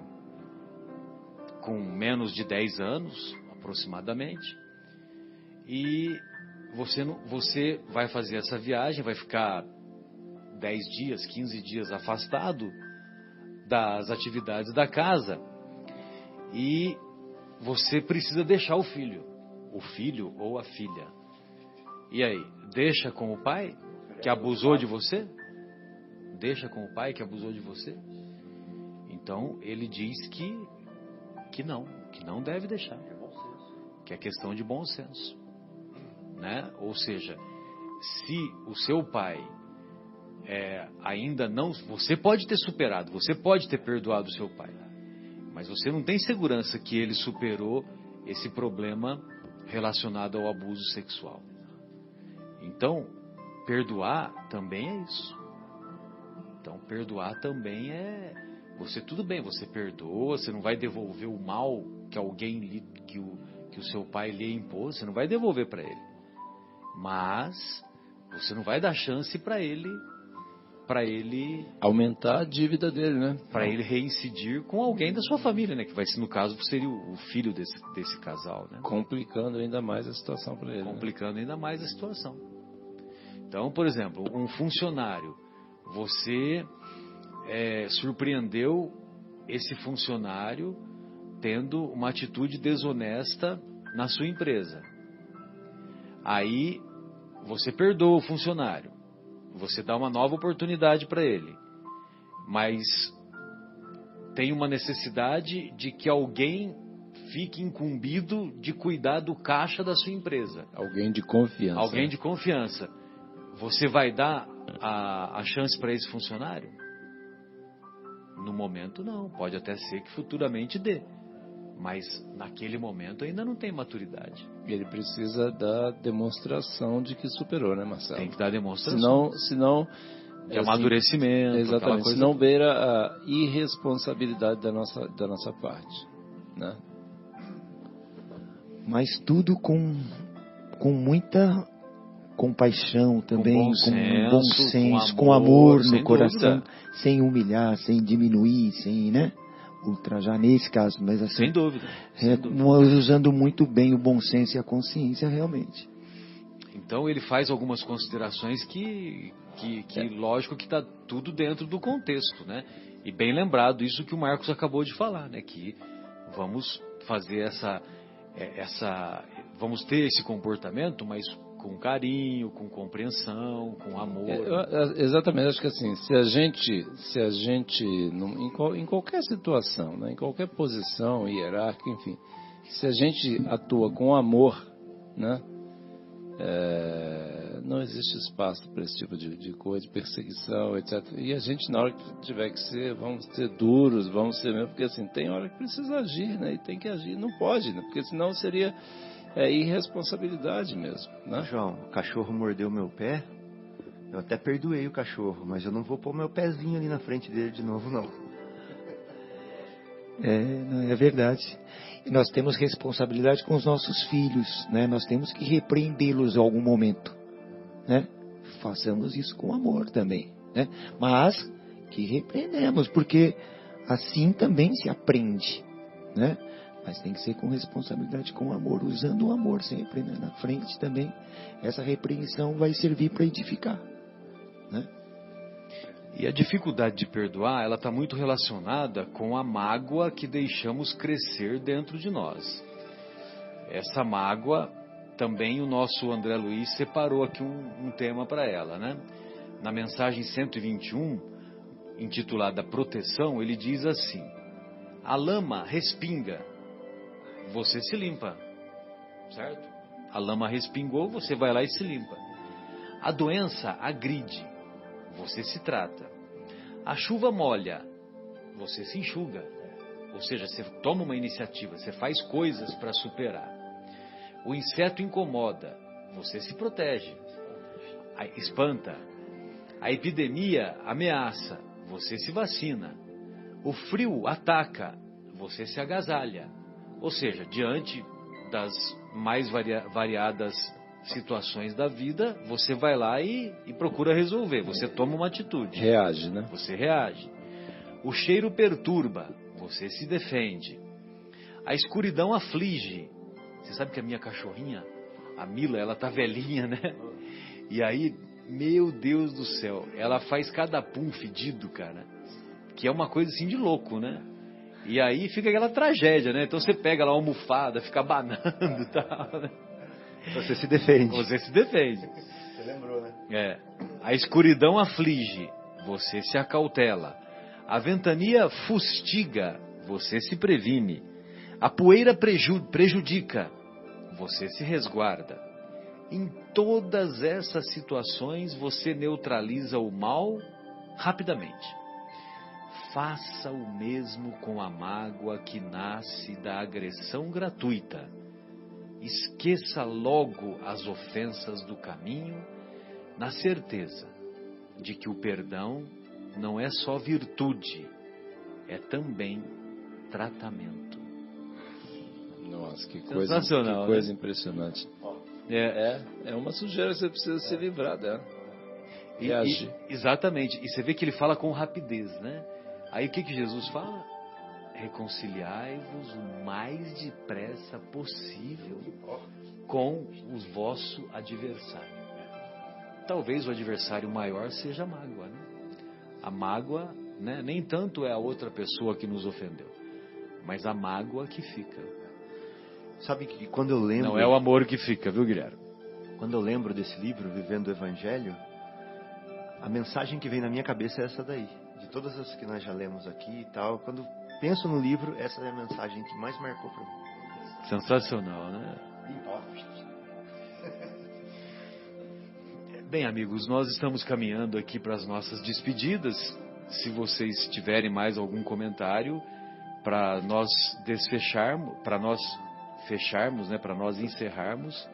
[SPEAKER 2] com menos de 10 anos, aproximadamente, e você vai fazer essa viagem, vai ficar 10 dias, 15 dias afastado das atividades da casa, e você precisa deixar o filho ou a filha. E aí, deixa com o pai que abusou de você? Deixa com o pai que abusou de você? Então, ele diz que não deve deixar. Que é questão de bom senso. Né? Ou seja, se o seu pai ainda não... Você pode ter superado, você pode ter perdoado o seu pai, mas você não tem segurança que ele superou esse problema relacionado ao abuso sexual. Então, perdoar também é isso. Então, perdoar também tudo bem, você perdoa, você não vai devolver o mal que alguém, que o seu pai lhe impôs, você não vai devolver para ele. Mas Você não vai dar chance para ele
[SPEAKER 4] aumentar a dívida dele, né?
[SPEAKER 2] Para ele reincidir com alguém da sua família, né? Que vai ser, no caso, seria o filho desse casal, né?
[SPEAKER 4] Complicando ainda mais a situação para ele.
[SPEAKER 2] Complicando ainda mais a situação. Então, por exemplo, um funcionário, você surpreendeu esse funcionário tendo uma atitude desonesta na sua empresa. Aí você perdoa o funcionário, você dá uma nova oportunidade para ele, mas tem uma necessidade de que alguém fique incumbido de cuidar do caixa da sua empresa.
[SPEAKER 4] Alguém de confiança.
[SPEAKER 2] Alguém de confiança. Você vai dar a chance para esse funcionário? No momento não, pode até ser que futuramente dê, mas naquele momento ainda não tem maturidade.
[SPEAKER 4] Ele precisa da demonstração de que superou, né, Marcelo?
[SPEAKER 2] Tem que dar demonstração.
[SPEAKER 4] Senão
[SPEAKER 2] de amadurecimento.
[SPEAKER 4] Exatamente,
[SPEAKER 2] coisa...
[SPEAKER 4] senão beira a irresponsabilidade da nossa parte, né?
[SPEAKER 3] Mas tudo com muita compaixão também, com bom senso, com amor no coração,
[SPEAKER 2] dúvida.
[SPEAKER 3] Sem humilhar, sem diminuir, sem, né, ultrajar nesse caso, mas assim,
[SPEAKER 2] sem dúvida.
[SPEAKER 3] Usando muito bem o bom senso e a consciência realmente.
[SPEAKER 2] Então ele faz algumas considerações que lógico que está tudo dentro do contexto, né? E bem lembrado isso que o Marcos acabou de falar, né? Que vamos fazer vamos ter esse comportamento, mas com carinho, com compreensão, com amor.
[SPEAKER 4] Exatamente, acho que assim, se a gente em qualquer situação, né, em qualquer posição hierárquica, enfim, se a gente atua com amor, né, não existe espaço para esse tipo de coisa, de perseguição, etc. E a gente, na hora que tiver que ser, vamos ser duros, vamos ser mesmo, porque assim, tem hora que precisa agir, né, e tem que agir, não pode, né, porque senão seria irresponsabilidade mesmo, né?
[SPEAKER 5] João, o cachorro mordeu meu pé, eu até perdoei o cachorro, mas eu não vou pôr meu pezinho ali na frente dele de novo, não.
[SPEAKER 3] É verdade. E nós temos responsabilidade com os nossos filhos, né? Nós temos que repreendê-los em algum momento, né? Façamos isso com amor também, né? Mas que repreendemos, porque assim também se aprende, né? Mas tem que ser com responsabilidade, com amor, usando o amor sempre, né? Na frente também. Essa repreensão vai servir para edificar, né?
[SPEAKER 2] E a dificuldade de perdoar, ela está muito relacionada com a mágoa que deixamos crescer dentro de nós. Essa mágoa, também o nosso André Luiz separou aqui um tema para ela, né? Na mensagem 121, intitulada Proteção, ele diz assim: a lama respinga, você se limpa, certo? A lama respingou, você vai lá e se limpa. A doença agride, você se trata. A chuva molha, você se enxuga. Ou seja, você toma uma iniciativa, você faz coisas para superar. O inseto incomoda, você se protege, espanta. A epidemia ameaça, você se vacina. O frio ataca, você se agasalha. Ou seja, diante das mais variadas situações da vida, você vai lá e procura resolver. Você toma uma atitude.
[SPEAKER 4] Reage, né?
[SPEAKER 2] Você reage. O cheiro perturba, você se defende. A escuridão aflige. Você sabe que a minha cachorrinha, a Mila, ela tá velhinha, né? E aí, meu Deus do céu, ela faz cada pum fedido, cara, que é uma coisa assim de louco, né? E aí fica aquela tragédia, né? Então você pega lá uma almofada, fica abanando e tal, né?
[SPEAKER 5] Você se defende.
[SPEAKER 2] Você se defende.
[SPEAKER 5] Você lembrou, né?
[SPEAKER 2] A escuridão aflige, você se acautela. A ventania fustiga, você se previne. A poeira prejudica, você se resguarda. Em todas essas situações, você neutraliza o mal rapidamente. Faça o mesmo com a mágoa que nasce da agressão gratuita. Esqueça logo as ofensas do caminho, na certeza de que o perdão não é só virtude, é também tratamento.
[SPEAKER 4] Nossa, que
[SPEAKER 2] Sensacional,
[SPEAKER 4] coisa
[SPEAKER 2] né?
[SPEAKER 4] impressionante. É uma sujeira que você precisa se livrar dela. Reagir.
[SPEAKER 2] Exatamente. E você vê que ele fala com rapidez, né? Aí o que Jesus fala? Reconciliai-vos o mais depressa possível com o vosso adversário. Talvez o adversário maior seja a mágoa, né? A mágoa, né? Nem tanto é a outra pessoa que nos ofendeu, mas a mágoa que fica.
[SPEAKER 5] Sabe que quando eu lembro...
[SPEAKER 2] Não é o amor que fica, viu, Guilherme?
[SPEAKER 5] Quando eu lembro desse livro, Vivendo o Evangelho, a mensagem que vem na minha cabeça é essa daí. De todas as que nós já lemos aqui e tal, quando penso no livro, essa é a mensagem que mais marcou para mim.
[SPEAKER 2] Sensacional, né? Bem, amigos, nós estamos caminhando aqui para as nossas despedidas. Se vocês tiverem mais algum comentário para nós desfecharmos, para nós fecharmos, né, para nós encerrarmos,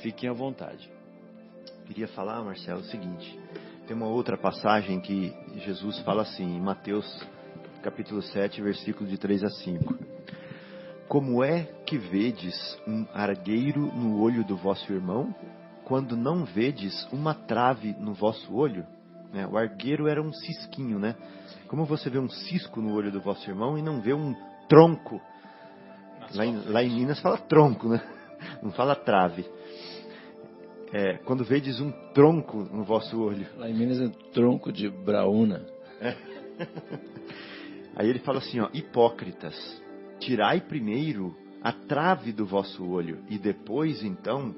[SPEAKER 2] fiquem à vontade.
[SPEAKER 5] Queria falar, Marcelo, o seguinte. Tem uma outra passagem que Jesus fala assim, em Mateus capítulo 7, versículos de 3 a 5. Como é que vedes um argueiro no olho do vosso irmão, quando não vedes uma trave no vosso olho? O argueiro era um cisquinho, né? Como você vê um cisco no olho do vosso irmão e não vê um tronco? Lá em Minas fala tronco, né? Não fala trave. Quando vedes um tronco no vosso olho.
[SPEAKER 4] Lá em Minas é tronco de braúna.
[SPEAKER 5] Aí ele fala assim, ó, hipócritas, tirai primeiro a trave do vosso olho, e depois, então,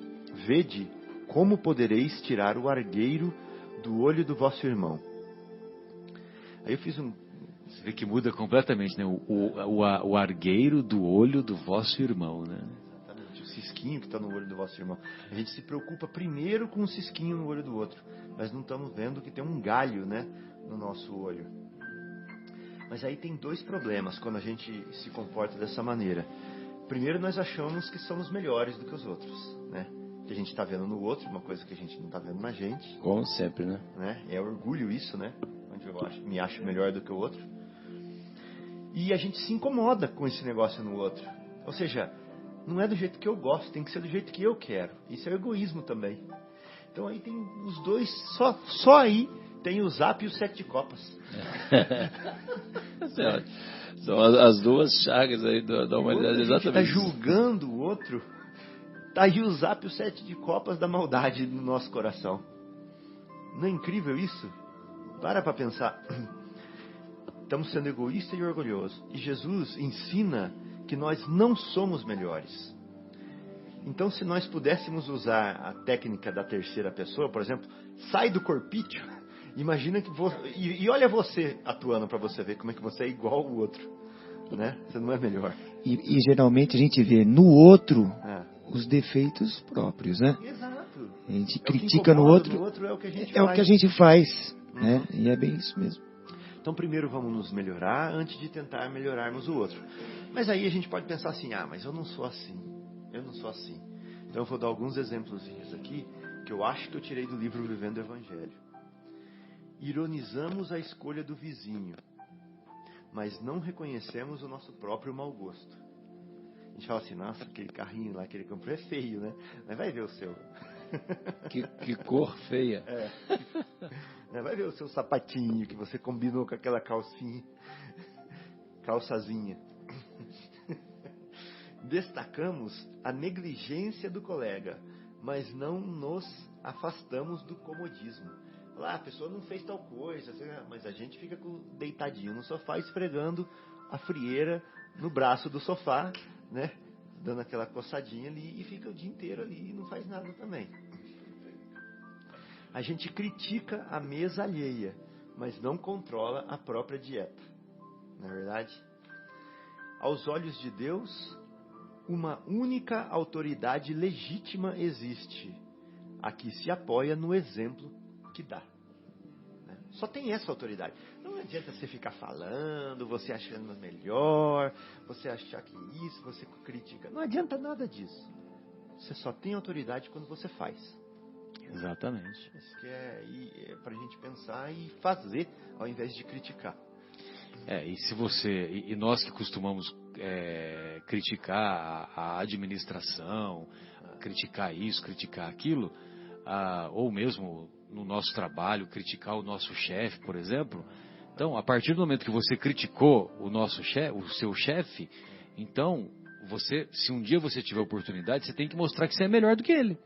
[SPEAKER 5] vede como podereis tirar o argueiro do olho do vosso irmão. Aí eu fiz
[SPEAKER 2] Você vê que muda completamente, né? O argueiro do olho do vosso irmão, né?
[SPEAKER 5] Exatamente, o cisquinho que está no olho do vosso irmão. A gente se preocupa primeiro com o cisquinho no olho do outro, mas não estamos vendo que tem um galho, né, no nosso olho. Mas aí tem dois problemas quando a gente se comporta dessa maneira. Primeiro, nós achamos que somos melhores do que os outros, né? Que a gente está vendo no outro, uma coisa que a gente não está vendo na gente.
[SPEAKER 4] Como sempre, né?
[SPEAKER 5] É orgulho isso, né? Onde eu me acho melhor do que o outro. E a gente se incomoda com esse negócio no outro. Ou seja, não é do jeito que eu gosto, tem que ser do jeito que eu quero. Isso é egoísmo também. Então aí tem os dois, só aí tem o Zap e o 7 de copas.
[SPEAKER 4] São as duas chagas aí da humanidade, exatamente.
[SPEAKER 5] A gente está julgando o outro, tá aí o Zap e o 7 de copas da maldade no nosso coração. Não é incrível isso? Para pensar. Estamos sendo egoístas e orgulhosos. E Jesus ensina que nós não somos melhores. Então, se nós pudéssemos usar a técnica da terceira pessoa, por exemplo, sai do corpício, imagina que e olha você atuando para você ver como é que você é igual ao outro, né? Você não é melhor.
[SPEAKER 3] E geralmente a gente vê no outro os defeitos próprios, né?
[SPEAKER 5] Exato.
[SPEAKER 3] A gente critica no outro,
[SPEAKER 5] é o que a gente
[SPEAKER 3] faz. O que a gente faz, né? E é bem isso mesmo.
[SPEAKER 5] Então, primeiro vamos nos melhorar antes de tentar melhorarmos o outro. Mas aí a gente pode pensar assim, mas eu não sou assim. Eu não sou assim. Então eu vou dar alguns exemplos aqui que eu acho que eu tirei do livro Vivendo o Evangelho. Ironizamos a escolha do vizinho, mas não reconhecemos o nosso próprio mau gosto. A gente fala assim, nossa, aquele carrinho lá que ele comprou é feio, né? Mas vai ver o seu.
[SPEAKER 4] Que cor feia.
[SPEAKER 5] Vai ver o seu sapatinho que você combinou com aquela calçazinha. Destacamos a negligência do colega, mas não nos afastamos do comodismo. A pessoa não fez tal coisa, mas a gente fica deitadinho no sofá, esfregando a frieira no braço do sofá, né? Dando aquela coçadinha ali e fica o dia inteiro ali e não faz nada também. A gente critica a mesa alheia, mas não controla a própria dieta. Não é verdade? Aos olhos de Deus, uma única autoridade legítima existe, a que se apoia no exemplo que dá. Só tem essa autoridade. Não adianta você ficar falando, você achando melhor, você achar que isso, você critica. Não adianta nada disso. Você só tem autoridade quando você faz.
[SPEAKER 2] Exatamente.
[SPEAKER 5] Isso que é para a gente pensar e fazer, ao invés de criticar.
[SPEAKER 2] E se você e nós que costumamos criticar a administração, criticar isso, criticar aquilo, ou mesmo no nosso trabalho, criticar o nosso chefe, por exemplo. Então, a partir do momento que você criticou o seu chefe, então, se um dia você tiver oportunidade, você tem que mostrar que você é melhor do que ele.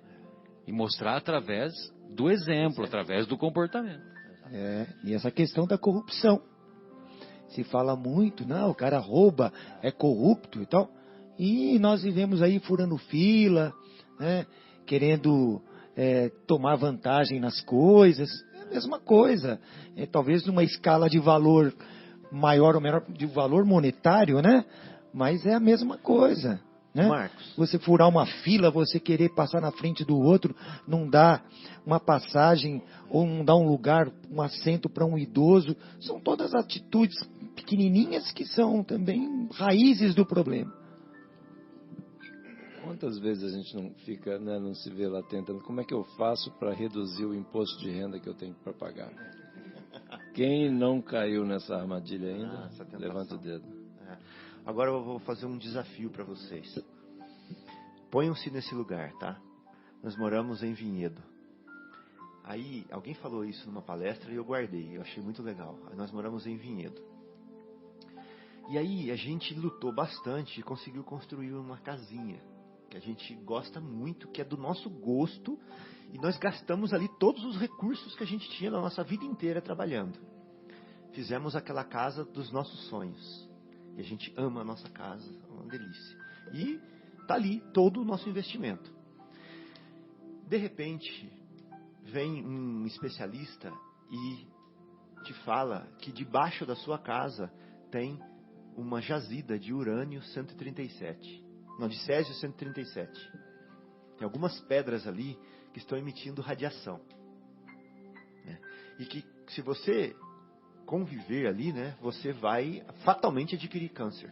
[SPEAKER 2] E mostrar através do exemplo, através do comportamento.
[SPEAKER 3] E essa questão da corrupção. Se fala muito, não, o cara rouba, é corrupto e tal. E nós vivemos aí furando fila, né, querendo tomar vantagem nas coisas. É a mesma coisa. Talvez numa escala de valor maior ou menor, de valor monetário, né? Mas é a mesma coisa. Né?
[SPEAKER 5] Marcos.
[SPEAKER 3] Você furar uma fila, você querer passar na frente do outro, não dar uma passagem ou não dar um lugar, um assento para um idoso, são todas atitudes pequenininhas que são também raízes do problema.
[SPEAKER 4] Quantas vezes a gente não fica, né, não se vê lá tentando, como é que eu faço para reduzir o imposto de renda que eu tenho para pagar? Quem não caiu nessa armadilha ainda, levanta o dedo.
[SPEAKER 5] Agora eu vou fazer um desafio para vocês. Ponham-se nesse lugar, tá? Nós moramos em Vinhedo. Aí, alguém falou isso numa palestra e eu guardei. Eu achei muito legal. Nós moramos em Vinhedo. E aí, a gente lutou bastante e conseguiu construir uma casinha. Que a gente gosta muito, que é do nosso gosto. E nós gastamos ali todos os recursos que a gente tinha na nossa vida inteira trabalhando. Fizemos aquela casa dos nossos sonhos. E a gente ama a nossa casa, é uma delícia. E está ali todo o nosso investimento. De repente, vem um especialista e te fala que debaixo da sua casa tem uma jazida de urânio 137. Não, de césio 137. Tem algumas pedras ali que estão emitindo radiação. E que se você conviver ali, né, você vai fatalmente adquirir câncer.